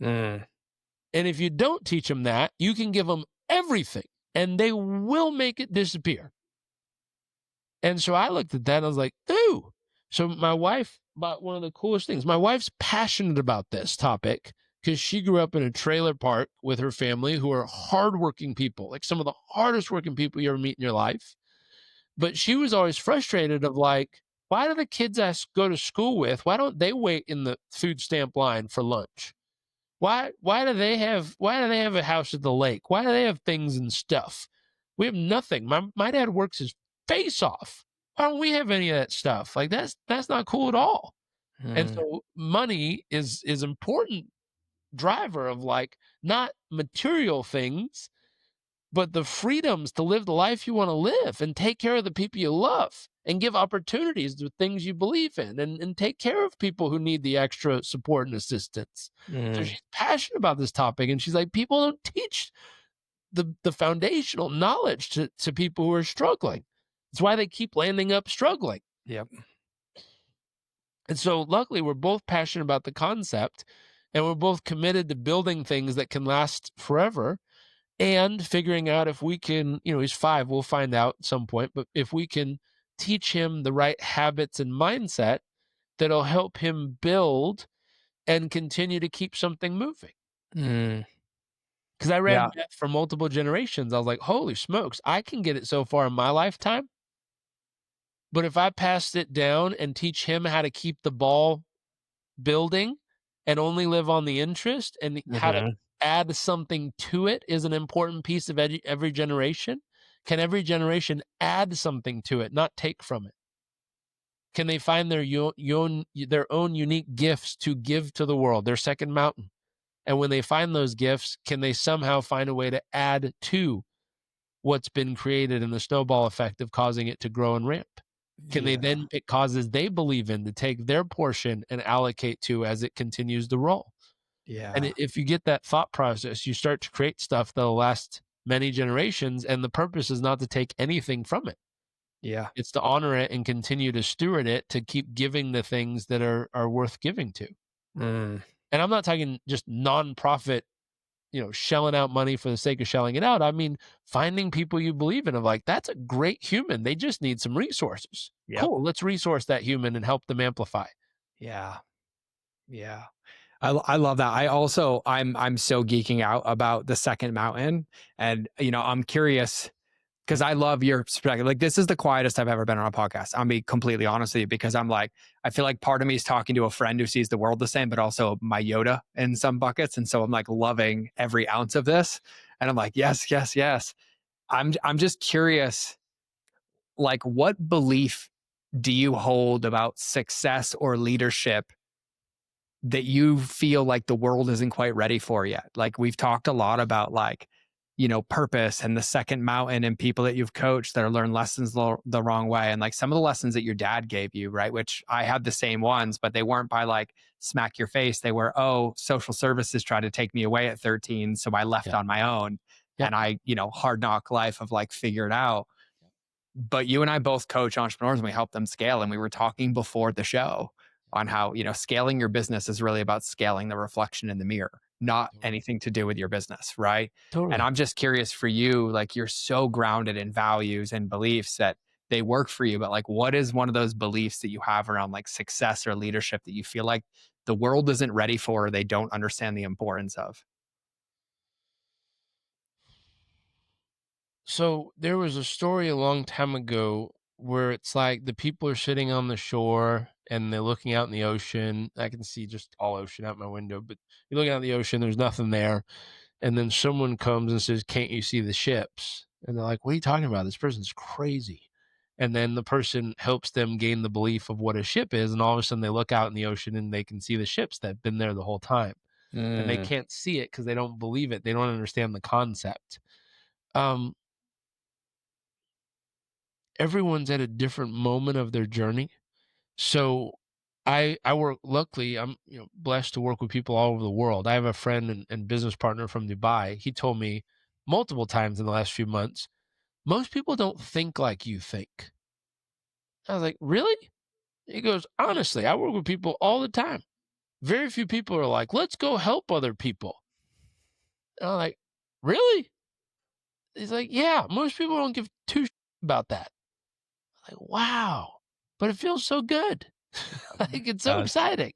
Speaker 3: Mm.
Speaker 2: And if you don't teach them that, you can give them everything and they will make it disappear. And so I looked at that and I was like, ooh. So my wife bought one of the coolest things. My wife's passionate about this topic because she grew up in a trailer park with her family who are hardworking people, like some of the hardest working people you ever meet in your life. But she was always frustrated of like, why do the kids I go to school with, why don't they wait in the food stamp line for lunch? Why do they have a house at the lake? Why do they have things and stuff? We have nothing. My dad works his face off. Why don't we have any of that stuff? Like that's not cool at all. And so money is important driver of like not material things, but the freedoms to live the life you want to live and take care of the people you love and give opportunities to things you believe in and take care of people who need the extra support and assistance. So she's passionate about this topic. And she's like, people don't teach the foundational knowledge to people who are struggling. It's why they keep landing up struggling.
Speaker 3: Yep.
Speaker 2: And so luckily we're both passionate about the concept and we're both committed to building things that can last forever. And figuring out if we can, he's 5, we'll find out at some point, but if we can teach him the right habits and mindset that'll help him build and continue to keep something moving. Because I read that for multiple generations. I was like, holy smokes, I can get it so far in my lifetime. But if I passed it down and teach him how to keep the ball building and only live on the interest and how to add something to it is an important piece of every generation. Can every generation add something to it, not take from it? Can they find their own unique gifts to give to the world, their second mountain? And when they find those gifts, can they somehow find a way to add to what's been created in the snowball effect of causing it to grow and ramp? Can they then pick causes they believe in to take their portion and allocate to as it continues to roll?
Speaker 3: Yeah.
Speaker 2: And if you get that thought process, you start to create stuff that'll last many generations. And the purpose is not to take anything from it.
Speaker 3: Yeah.
Speaker 2: It's to honor it and continue to steward it, to keep giving the things that are worth giving to. And I'm not talking just nonprofit, shelling out money for the sake of shelling it out. I mean, finding people you believe in of like, that's a great human. They just need some resources. Cool. Let's resource that human and help them amplify.
Speaker 3: Yeah. Yeah. I love that. I'm so geeking out about the second mountain, and I'm curious because I love your perspective. Like, this is the quietest I've ever been on a podcast. I'll be completely honest with you, because I'm like, I feel like part of me is talking to a friend who sees the world the same, but also my Yoda in some buckets. And so I'm like loving every ounce of this. And I'm like, yes, yes, yes. I'm just curious, like, what belief do you hold about success or leadership that you feel like the world isn't quite ready for yet? Like, we've talked a lot about like, purpose and the second mountain and people that you've coached that are learned lessons the wrong way. And like some of the lessons that your dad gave you, right? Which I had the same ones, but they weren't by like smack your face. They were, oh, social services tried to take me away at 13. So I left on my own. And I, hard knock life of like figure it out. But you and I both coach entrepreneurs and we help them scale. And we were talking before the show on how, scaling your business is really about scaling the reflection in the mirror, not anything to do with your business. Right.
Speaker 2: Totally.
Speaker 3: And I'm just curious for you, like, you're so grounded in values and beliefs that they work for you. But like, what is one of those beliefs that you have around like success or leadership that you feel like the world isn't ready for, or they don't understand the importance of?
Speaker 2: So there was a story a long time ago where it's like the people are sitting on the shore and they're looking out in the ocean. I can see just all ocean out my window, but you're looking out in the ocean, there's nothing there. And then someone comes and says, can't you see the ships? And they're like, what are you talking about? This person's crazy. And then the person helps them gain the belief of what a ship is. And all of a sudden they look out in the ocean and they can see the ships that have been there the whole time. And they can't see it because they don't believe it. They don't understand the concept. Everyone's at a different moment of their journey. So I work, luckily, I'm blessed to work with people all over the world. I have a friend and business partner from Dubai. He told me multiple times in the last few months, most people don't think like you think. I was like, really? He goes, honestly, I work with people all the time. Very few people are like, let's go help other people. And I'm like, really? He's like, yeah, most people don't give two shits about that. I'm like, wow, but it feels so good. Like, it's so exciting.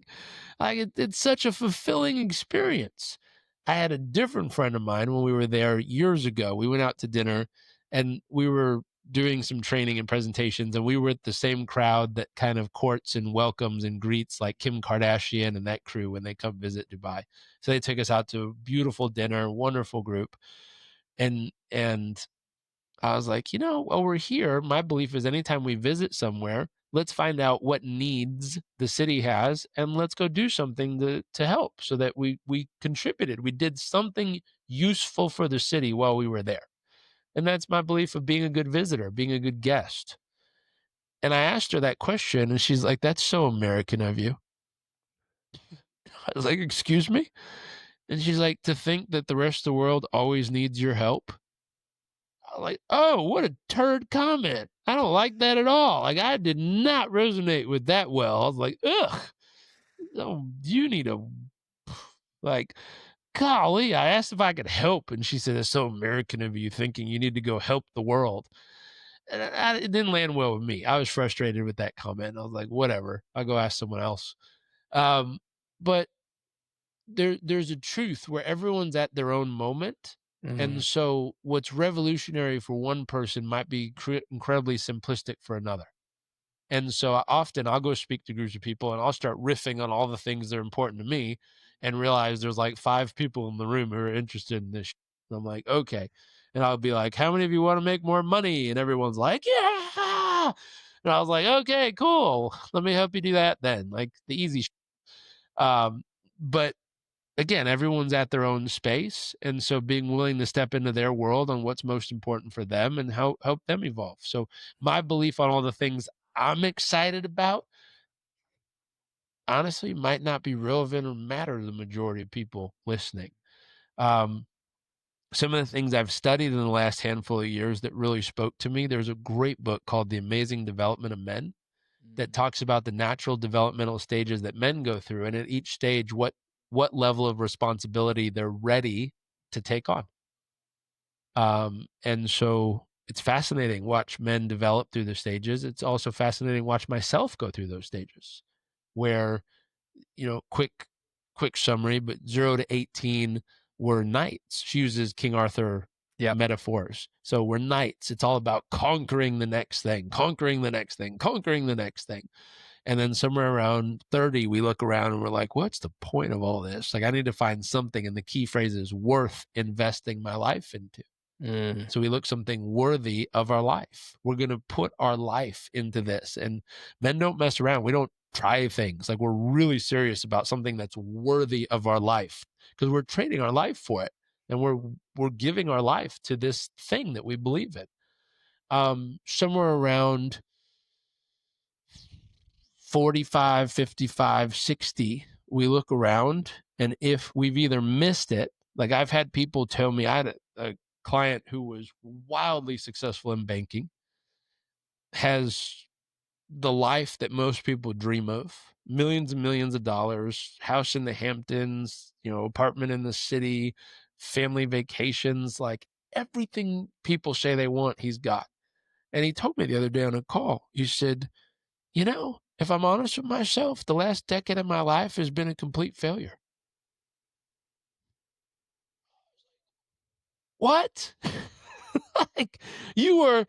Speaker 2: Like, it's such a fulfilling experience. I had a different friend of mine when we were there years ago. We went out to dinner and we were doing some training and presentations, and we were at the same crowd that kind of courts and welcomes and greets like Kim Kardashian and that crew when they come visit Dubai. So they took us out to a beautiful dinner, wonderful group. And I was like, while we're here, my belief is anytime we visit somewhere, let's find out what needs the city has and let's go do something to help, so that we contributed. We did something useful for the city while we were there. And that's my belief of being a good visitor, being a good guest. And I asked her that question and she's like, that's so American of you. I was like, excuse me? And she's like, to think that the rest of the world always needs your help. I was like, oh, what a turd comment. I don't like that at all. Like, I did not resonate with that well. I was like, ugh, oh, you need a, like, golly. I asked if I could help, and she said, it's so American of you thinking you need to go help the world. And it didn't land well with me. I was frustrated with that comment. I was like, whatever, I'll go ask someone else. But there's a truth where everyone's at their own moment. And so what's revolutionary for one person might be incredibly simplistic for another. And so often I'll go speak to groups of people and I'll start riffing on all the things that are important to me and realize there's like 5 people in the room who are interested in this. And I'm like, okay. And I'll be like, how many of you want to make more money? And everyone's like, yeah. And I was like, okay, cool. Let me help you do that then. Like the easy. But again, everyone's at their own space. And so being willing to step into their world on what's most important for them and help them evolve. So my belief on all the things I'm excited about, honestly, might not be relevant or matter to the majority of people listening. Some of the things I've studied in the last handful of years that really spoke to me, there's a great book called The Amazing Development of Men that talks about the natural developmental stages that men go through. And at each stage, what level of responsibility they're ready to take on. And so it's fascinating watch men develop through the stages. It's also fascinating watch myself go through those stages where, quick summary, but 0 to 18 were knights. She uses King Arthur metaphors. So we're knights. It's all about conquering the next thing, conquering the next thing, conquering the next thing. And then somewhere around 30, we look around and we're like, what's the point of all this? Like, I need to find something. And the key phrase is worth investing my life into. So we look something worthy of our life. We're going to put our life into this. And men don't mess around. We don't try things. Like, we're really serious about something that's worthy of our life because we're trading our life for it. And we're giving our life to this thing that we believe in. Somewhere around 45, 55, 60, we look around, and if we've either missed it, like I've had people tell me, I had a client who was wildly successful in banking, has the life that most people dream of, millions and millions of dollars, house in the Hamptons, apartment in the city, family vacations, like everything people say they want, he's got. And he told me the other day on a call, he said, if I'm honest with myself, the last decade of my life has been a complete failure. What? Like, you were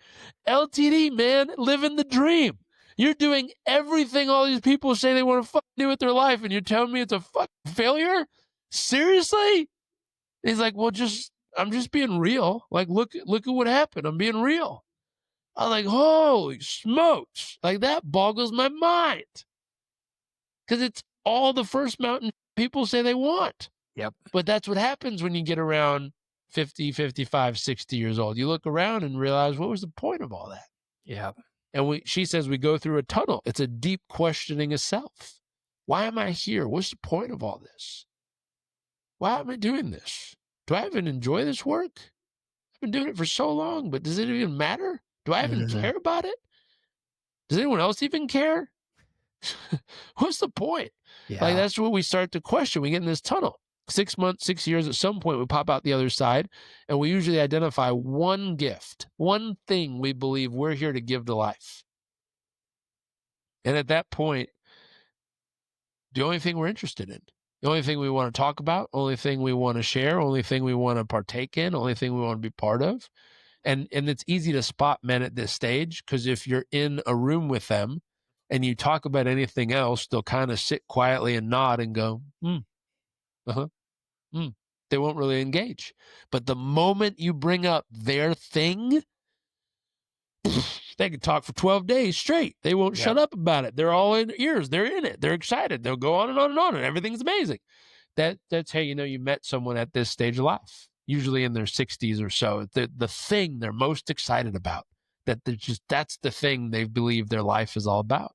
Speaker 2: LTD, man, living the dream. You're doing everything all these people say they want to fucking do with their life, and you're telling me it's a fucking failure? Seriously? He's like, well, I'm just being real. Like, look at what happened. I'm being real. I was like, holy smokes. Like, that boggles my mind. Because it's all the first mountain people say they want.
Speaker 1: Yep.
Speaker 2: But that's what happens when you get around 50, 55, 60 years old. You look around and realize, what was the point of all that?
Speaker 1: Yeah.
Speaker 2: And she says we go through a tunnel. It's a deep questioning of self. Why am I here? What's the point of all this? Why am I doing this? Do I even enjoy this work? I've been doing it for so long, but does it even matter? Do I even care about it? Does anyone else even care? What's the point?
Speaker 3: Yeah.
Speaker 2: Like, that's what we start to question. We get in this tunnel. 6 months, 6 years, at some point we pop out the other side, and we usually identify one gift, one thing we believe we're here to give to life. And at that point, the only thing we're interested in, the only thing we want to talk about, only thing we want to share, only thing we want to partake in, only thing we want to be part of. And it's easy to spot men at this stage, because if you're in a room with them and you talk about anything else, they'll kind of sit quietly and nod and go, They won't really engage. But the moment you bring up their thing, they can talk for 12 days straight. They won't shut up about it. They're all in ears. They're in it. They're excited. They'll go on and on and on, and everything's amazing. That's how you know you met someone at this stage of life, usually in their 60s or so. The thing they're most excited about, that's the thing they believe their life is all about.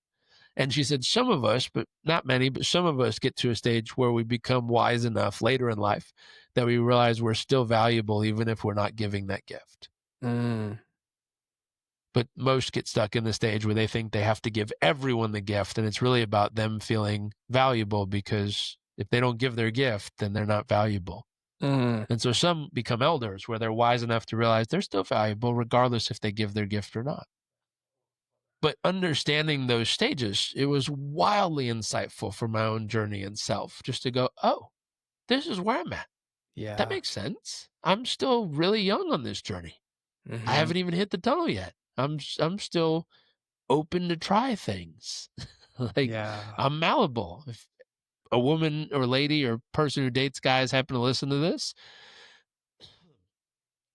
Speaker 2: And she said, some of us, but not many, but some of us get to a stage where we become wise enough later in life that we realize we're still valuable even if we're not giving that gift. But most get stuck in the stage where they think they have to give everyone the gift, and it's really about them feeling valuable, because if they don't give their gift, then they're not valuable. And so some become elders where they're wise enough to realize they're still valuable regardless if they give their gift or not. But understanding those stages, it was wildly insightful for my own journey and self, just to go, oh, this is where I'm at.
Speaker 3: Yeah.
Speaker 2: That makes sense. I'm still really young on this journey. I haven't even hit the tunnel yet. I'm still open to try things. I'm malleable. If a woman or lady or person who dates guys happen to listen to this,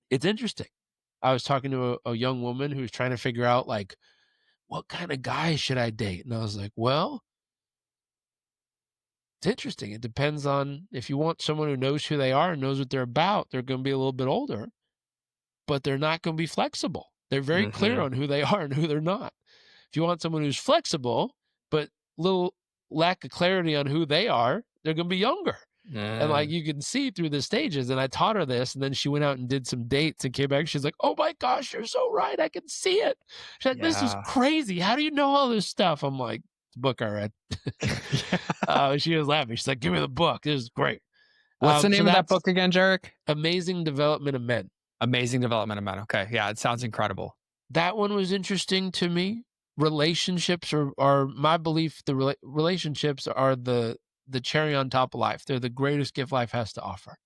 Speaker 2: it's interesting. I was talking to a young woman who's trying to figure out, like, what kind of guy should I date? And I was like, well, it's interesting. It depends on, if you want someone who knows who they are and knows what they're about, they're going to be a little bit older, but they're not going to be flexible. They're very clear on who they are and who they're not. If you want someone who's flexible, but little lack of clarity on who they are, they're going to be younger. And like, you can see through the stages. And I taught her this, and then she went out and did some dates and came back. She's like, oh my gosh, you're so right. I can see it. She's like, this is crazy. How do you know all this stuff? I'm like, the book I read. She was laughing. She's like, give me the book. This is great.
Speaker 3: What's the name of that book again, Jairek?
Speaker 2: Amazing Development of Men.
Speaker 3: Amazing Development of Men. Okay. Yeah, it sounds incredible.
Speaker 2: That one was interesting to me. Relationships are my belief. The relationships are the cherry on top of life. They're the greatest gift life has to offer.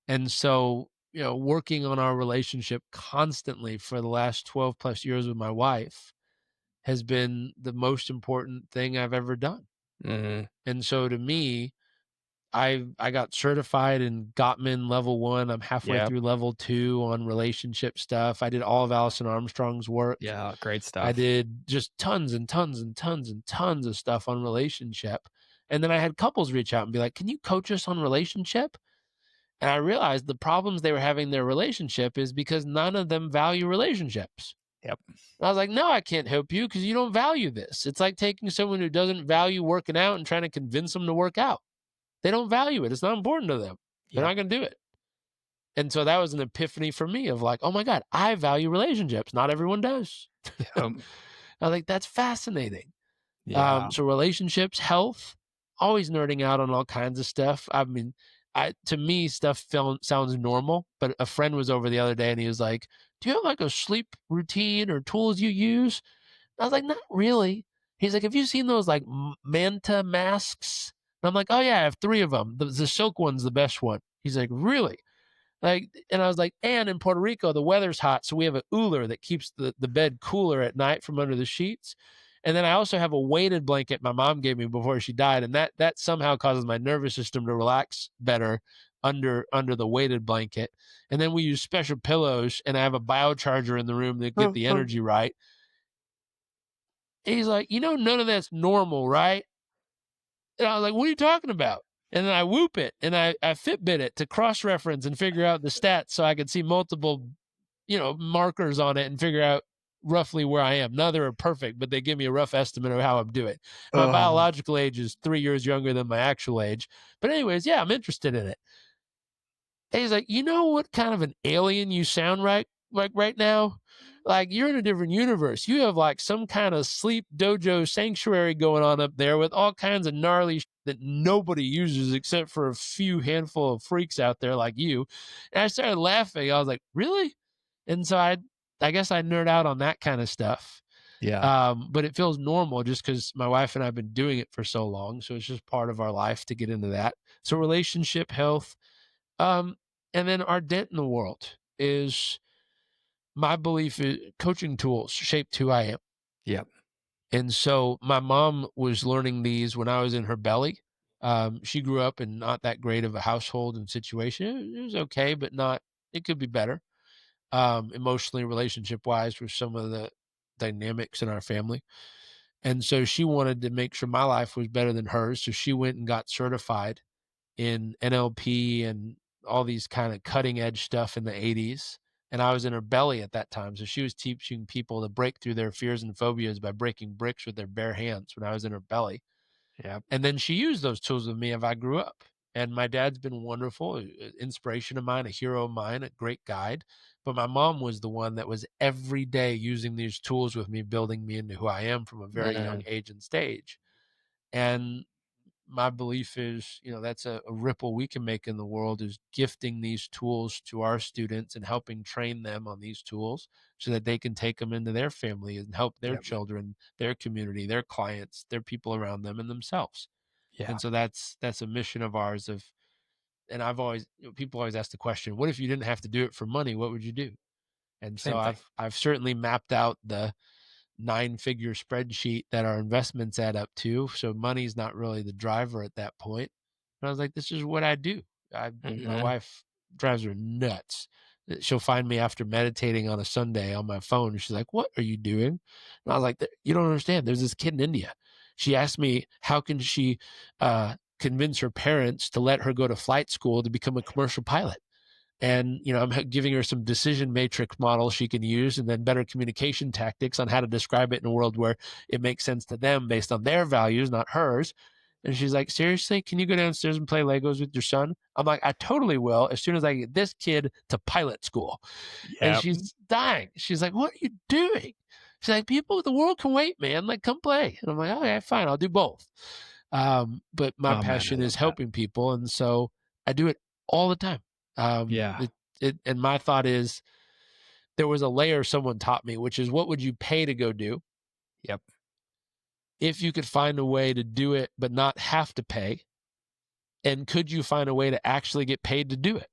Speaker 2: And so, working on our relationship constantly for the last 12 plus years with my wife has been the most important thing I've ever done. And so to me, I got certified in Gottman level 1. I'm halfway through level 2 on relationship stuff. I did all of Alison Armstrong's work.
Speaker 3: Yeah, great stuff.
Speaker 2: I did just tons and tons and tons and tons of stuff on relationship. And then I had couples reach out and be like, can you coach us on relationship? And I realized the problems they were having in their relationship is because none of them value relationships.
Speaker 3: Yep.
Speaker 2: And I was like, no, I can't help you because you don't value this. It's like taking someone who doesn't value working out and trying to convince them to work out. They don't value it. It's not important to them. They're not going to do it. And so that was an epiphany for me of like, oh my God, I value relationships. Not everyone does. I was like, that's fascinating. So relationships, health, always nerding out on all kinds of stuff. I mean, to me, stuff sounds normal, but a friend was over the other day and he was like, do you have like a sleep routine or tools you use? I was like, not really. He's like, have you seen those like manta masks? And I'm like, oh yeah, I have 3 of them. The silk one's the best one. He's like, really? Like, and I was like, and in Puerto Rico, the weather's hot. So we have a cooler that keeps the bed cooler at night from under the sheets. And then I also have a weighted blanket my mom gave me before she died. And that somehow causes my nervous system to relax better under the weighted blanket. And then we use special pillows, and I have a biocharger in the room to get the energy right. And he's like, none of that's normal, right? And I was like, what are you talking about? And then I Whoop it and I Fitbit it to cross-reference and figure out the stats so I could see multiple, markers on it and figure out roughly where I am. Neither are perfect, but they give me a rough estimate of how I'm doing. My
Speaker 3: Oh,
Speaker 2: biological age is 3 years younger than my actual age. But anyways, yeah, I'm interested in it. And he's like, you know what kind of an alien you sound like right now? Like you're in a different universe. You have like some kind of sleep dojo sanctuary going on up there with all kinds of gnarly that nobody uses except for a few handful of freaks out there like you. And I started laughing. I was like, really? And so I guess I nerd out on that kind of stuff.
Speaker 3: yeah.
Speaker 2: But it feels normal just because my wife and I have been doing it for so long. So it's just part of our life to get into that. So relationship health. And then our dent in the world is my belief is coaching tools shaped who I am.
Speaker 3: Yep.
Speaker 2: And so my mom was learning these when I was in her belly. She grew up in not that great of a household and situation. It was okay, but not, it could be better. Emotionally, relationship wise, with some of the dynamics in our family. And so she wanted to make sure my life was better than hers. So she went and got certified in NLP and all these kind of cutting edge stuff in the 80s. And I was in her belly at that time. So she was teaching people to break through their fears and phobias by breaking bricks with their bare hands when I was in her belly.
Speaker 3: Yep.
Speaker 2: And then she used those tools with me as I grew up. And my dad's been wonderful, inspiration of mine, a hero of mine, a great guide. But my mom was the one that was every day using these tools with me, building me into who I am from a very young age and stage. And my belief is, that's a ripple we can make in the world, is gifting these tools to our students and helping train them on these tools so that they can take them into their family and help their
Speaker 3: Yep.
Speaker 2: children, their community, their clients, their people around them, and themselves.
Speaker 3: Yeah.
Speaker 2: And so that's a mission of ours. And I've always, people always ask the question, what if you didn't have to do it for money? What would you do? And
Speaker 3: Same
Speaker 2: so
Speaker 3: thing.
Speaker 2: I've certainly mapped out the 9-figure spreadsheet that our investments add up to. So money's not really the driver at that point. But I was like, this is what I do. My wife drives her nuts. She'll find me after meditating on a Sunday on my phone. And she's like, what are you doing? And I was like, you don't understand. There's this kid in India. She asked me, how can she convince her parents to let her go to flight school to become a commercial pilot? And, I'm giving her some decision matrix models she can use, and then better communication tactics on how to describe it in a world where it makes sense to them based on their values, not hers. And she's like, seriously, can you go downstairs and play Legos with your son? I'm like, I totally will, as soon as I get this kid to pilot school.
Speaker 3: Yep.
Speaker 2: And she's dying. She's like, what are you doing? She's like, the world can wait, man. Like, come play. And I'm like, okay, fine. I'll do both. But my passion is helping people. And so I do it all the time. And my thought is, there was a layer someone taught me, which is, what would you pay to go do?
Speaker 3: Yep.
Speaker 2: If you could find a way to do it, but not have to pay. And could you find a way to actually get paid to do it?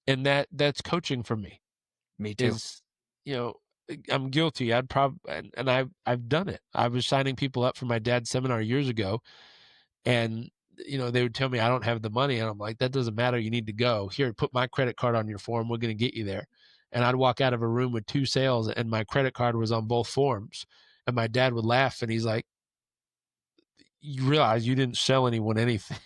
Speaker 2: And that's coaching for me.
Speaker 3: Me too.
Speaker 2: I'm guilty. I've done it. I was signing people up for my dad's seminar years ago, and they would tell me I don't have the money. And I'm like, that doesn't matter. You need to go. Here, put my credit card on your form. We're going to get you there. And I'd walk out of a room with 2 sales and my credit card was on both forms. And my dad would laugh and he's like, you realize you didn't sell anyone anything.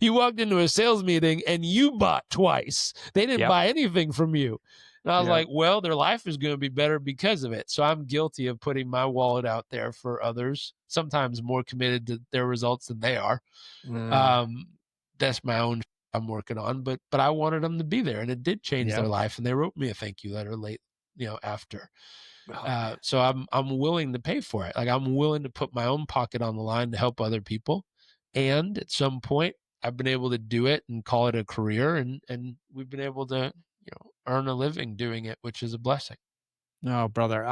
Speaker 2: You walked into a sales meeting and you bought twice. They didn't buy anything from you. And I was like, well, their life is going to be better because of it. So I'm guilty of putting my wallet out there for others, sometimes more committed to their results than they are. That's my own I'm working on, but I wanted them to be there, and it did change their life. And they wrote me a thank you letter late, after. So I'm willing to pay for it. Like, I'm willing to put my own pocket on the line to help other people. And at some point I've been able to do it and call it a career, and we've been able to, earn a living doing it, which is a blessing.
Speaker 3: No, brother,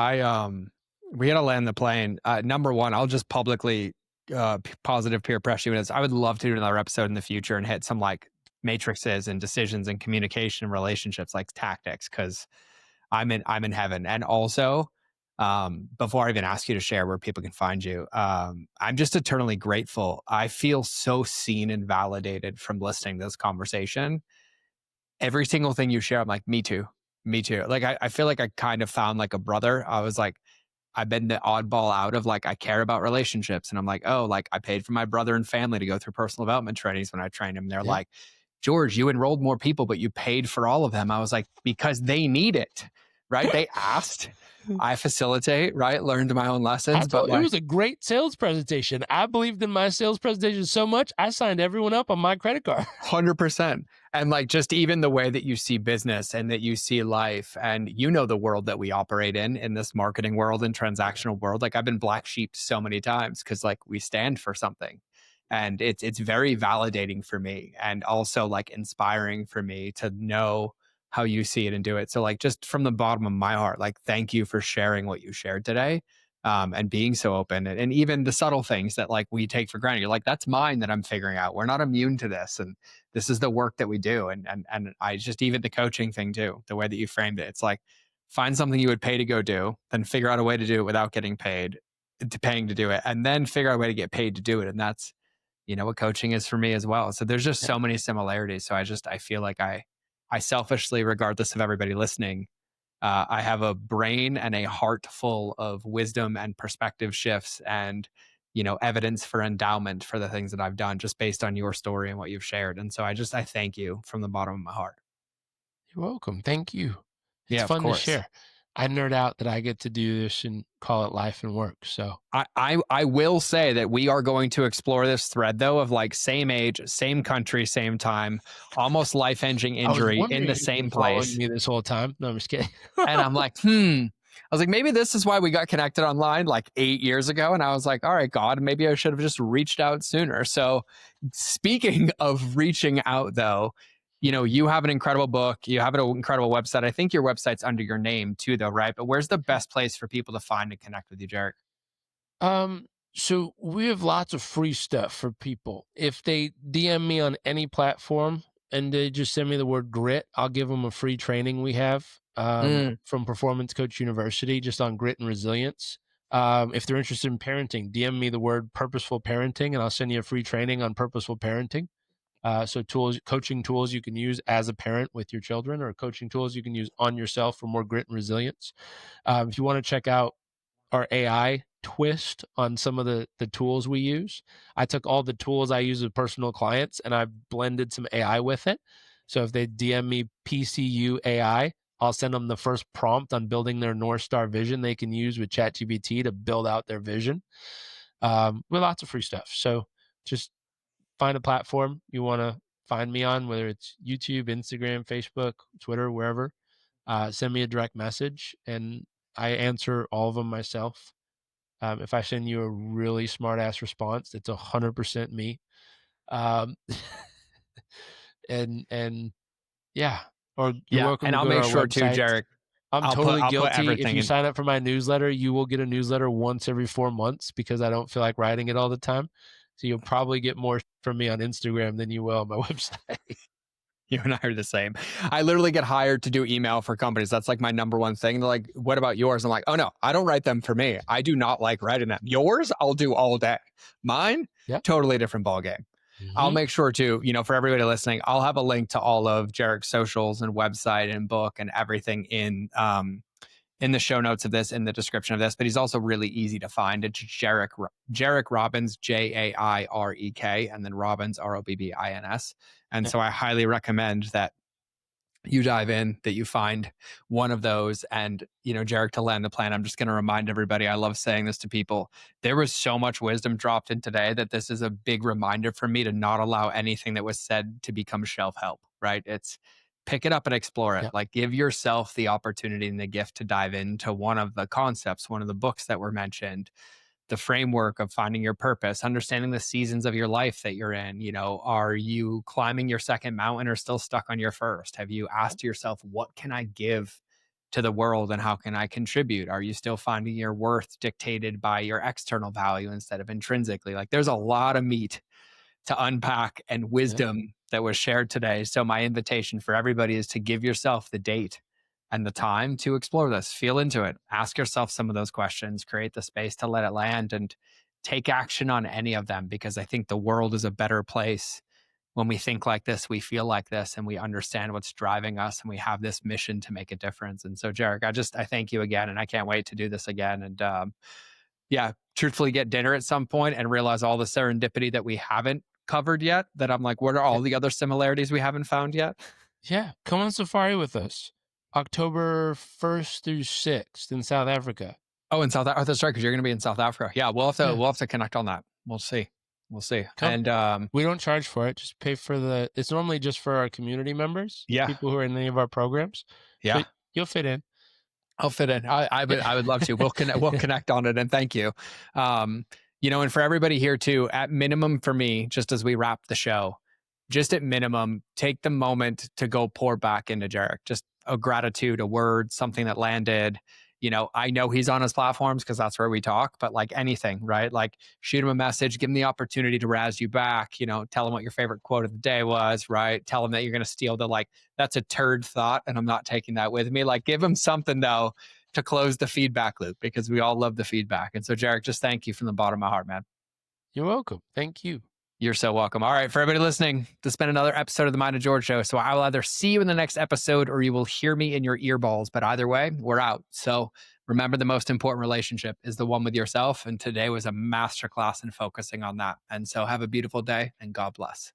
Speaker 3: we got to land the plane. Number one, I'll just publicly positive peer pressure units. I would love to do another episode in the future and hit some like matrices and decisions and communication and relationships, like tactics, because I'm in heaven. And also, before I even ask you to share where people can find you, I'm just eternally grateful. I feel so seen and validated from listening to this conversation. Every single thing you share, I'm like, me too. Like, I feel like I kind of found like a brother. I was like, I've been the oddball out of like, I care about relationships. And I'm like, oh, like I paid for my brother and family to go through personal development trainings when I trained him. They're like, George, you enrolled more people, but you paid for all of them. I was like, because they need it. right? They asked, I facilitate, right? Learned my own lessons, but
Speaker 2: it was a great sales presentation. I believed in my sales presentation so much, I signed everyone up on my credit card.
Speaker 3: 100%. And like just even the way that you see business and that you see life, and you know the world that we operate in this marketing world and transactional world. Like I've been black sheeped so many times because like we stand for something. And it's very validating for me and also like inspiring for me to know how you see it and do it. So like just from the bottom of my heart, like thank you for sharing what you shared today. And being so open and even the subtle things that like we take for granted. You're like, that's mine that I'm figuring out. We're not immune to this. And this is the work that we do. And I just, even the coaching thing too, the way that you framed it, it's like, find something you would pay to go do, then figure out a way to do it without getting paid, to paying to do it, and then figure out a way to get paid to do it. And that's, what coaching is for me as well. So there's just so many similarities. So I feel like I selfishly, regardless of everybody listening, I have a brain and a heart full of wisdom and perspective shifts and, evidence for endowment for the things that I've done just based on your story and what you've shared. And so I thank you from the bottom of my heart.
Speaker 2: You're welcome. Thank you. It's
Speaker 3: Yeah,
Speaker 2: fun to share. I nerd out that I get to do this and call it life and work. So
Speaker 3: I will say that we are going to explore this thread though of like same age, same country, same time, almost life-ending injury in the same place.
Speaker 2: Me this whole time. No, I'm just kidding.
Speaker 3: And I'm like, I was like, maybe this is why we got connected online like 8 years ago. And I was like, all right, God, maybe I should have just reached out sooner. So speaking of reaching out though, you have an incredible book, you have an incredible website. I think your website's under your name too though, right? But where's the best place for people to find and connect with you, Jairek?
Speaker 2: So we have lots of free stuff for people. If they DM me on any platform and they just send me the word grit, I'll give them a free training we have from Performance Coach University just on grit and resilience. If they're interested in parenting, DM me the word purposeful parenting and I'll send you a free training on purposeful parenting. So coaching tools you can use as a parent with your children, or coaching tools you can use on yourself for more grit and resilience. If you want to check out our AI twist on some of the tools we use, I took all the tools I use with personal clients and I blended some AI with it. So if they DM me PCU AI, I'll send them the first prompt on building their North Star vision they can use with ChatGPT to build out their vision. With lots of free stuff. So just find a platform you want to find me on, whether it's YouTube, Instagram, Facebook, Twitter, wherever. Send me a direct message and I answer all of them myself. If I send you a really smart ass response, it's 100% me. And yeah, or you're welcome.
Speaker 3: And
Speaker 2: to
Speaker 3: I'll
Speaker 2: go to
Speaker 3: make
Speaker 2: our
Speaker 3: sure
Speaker 2: website.
Speaker 3: too, Jairek.
Speaker 2: I'm totally guilty. If you sign up for my newsletter, you will get a newsletter once every 4 months because I don't feel like writing it all the time. So you'll probably get more from me on Instagram than you will on my website.
Speaker 3: You and I are the same. I literally get hired to do email for companies. That's like my number one thing. They're like, what about yours? I'm like, oh no, I don't write them for me. I do not like writing them. Yours, I'll do all day. Mine, totally different ballgame. Mm-hmm. I'll make sure to, for everybody listening, I'll have a link to all of Jairek's socials and website and book and everything in the show notes of this, in the description of this. But he's also really easy to find. It's Jairek Robbins, Jairek, and then Robbins, Robbins. And so I highly recommend that you dive in, that you find one of those. And, Jairek, to land the plane, I'm just going to remind everybody, I love saying this to people. There was so much wisdom dropped in today that this is a big reminder for me to not allow anything that was said to become shelf help, right? It's pick it up and explore it. Like give yourself the opportunity and the gift to dive into one of the concepts, one of the books that were mentioned, the framework of finding your purpose, understanding the seasons of your life that you're in. Are you climbing your second mountain or still stuck on your first? Have you asked yourself, what can I give to the world and how can I contribute? Are you still finding your worth dictated by your external value instead of intrinsically? Like there's a lot of meat to unpack and wisdom that was shared today. So my invitation for everybody is to give yourself the date and the time to explore this, feel into it, ask yourself some of those questions, create the space to let it land and take action on any of them. Because I think the world is a better place when we think like this, we feel like this, and we understand what's driving us and we have this mission to make a difference. And so Jairek, I thank you again, and I can't wait to do this again. And truthfully get dinner at some point and realize all the serendipity that we haven't covered yet, that I'm like, what are all the other similarities we haven't found yet?
Speaker 2: Yeah. Come on safari with us. October 1st through 6th in South Africa.
Speaker 3: Oh, in South Africa. Oh, that's right, because you're going to be in South Africa. Yeah, we'll have to connect on that. We'll see.
Speaker 2: Come.
Speaker 3: And
Speaker 2: We don't charge for it. Just pay for it's normally just for our community members.
Speaker 3: Yeah.
Speaker 2: People who are in any of our programs.
Speaker 3: Yeah.
Speaker 2: So you'll fit in.
Speaker 3: I'll fit in. I would love to. We'll connect on it. And thank you. And for everybody here too, at minimum for me, just as we wrap the show, just at minimum, take the moment to go pour back into Jairek. Just a gratitude, a word, something that landed. I know he's on his platforms because that's where we talk, but like anything, right? Like shoot him a message, give him the opportunity to razz you back, tell him what your favorite quote of the day was, right? Tell him that you're going to steal that's a turd thought and I'm not taking that with me. Like give him something though to close the feedback loop because we all love the feedback. And so Jairek, just thank you from the bottom of my heart, man.
Speaker 2: You're welcome. Thank you.
Speaker 3: You're so welcome. All right, for everybody listening, this has been another episode of the Mind of George Show. So I will either see you in the next episode or you will hear me in your earballs. But either way, we're out. So remember, the most important relationship is the one with yourself. And today was a masterclass in focusing on that. And so have a beautiful day and God bless.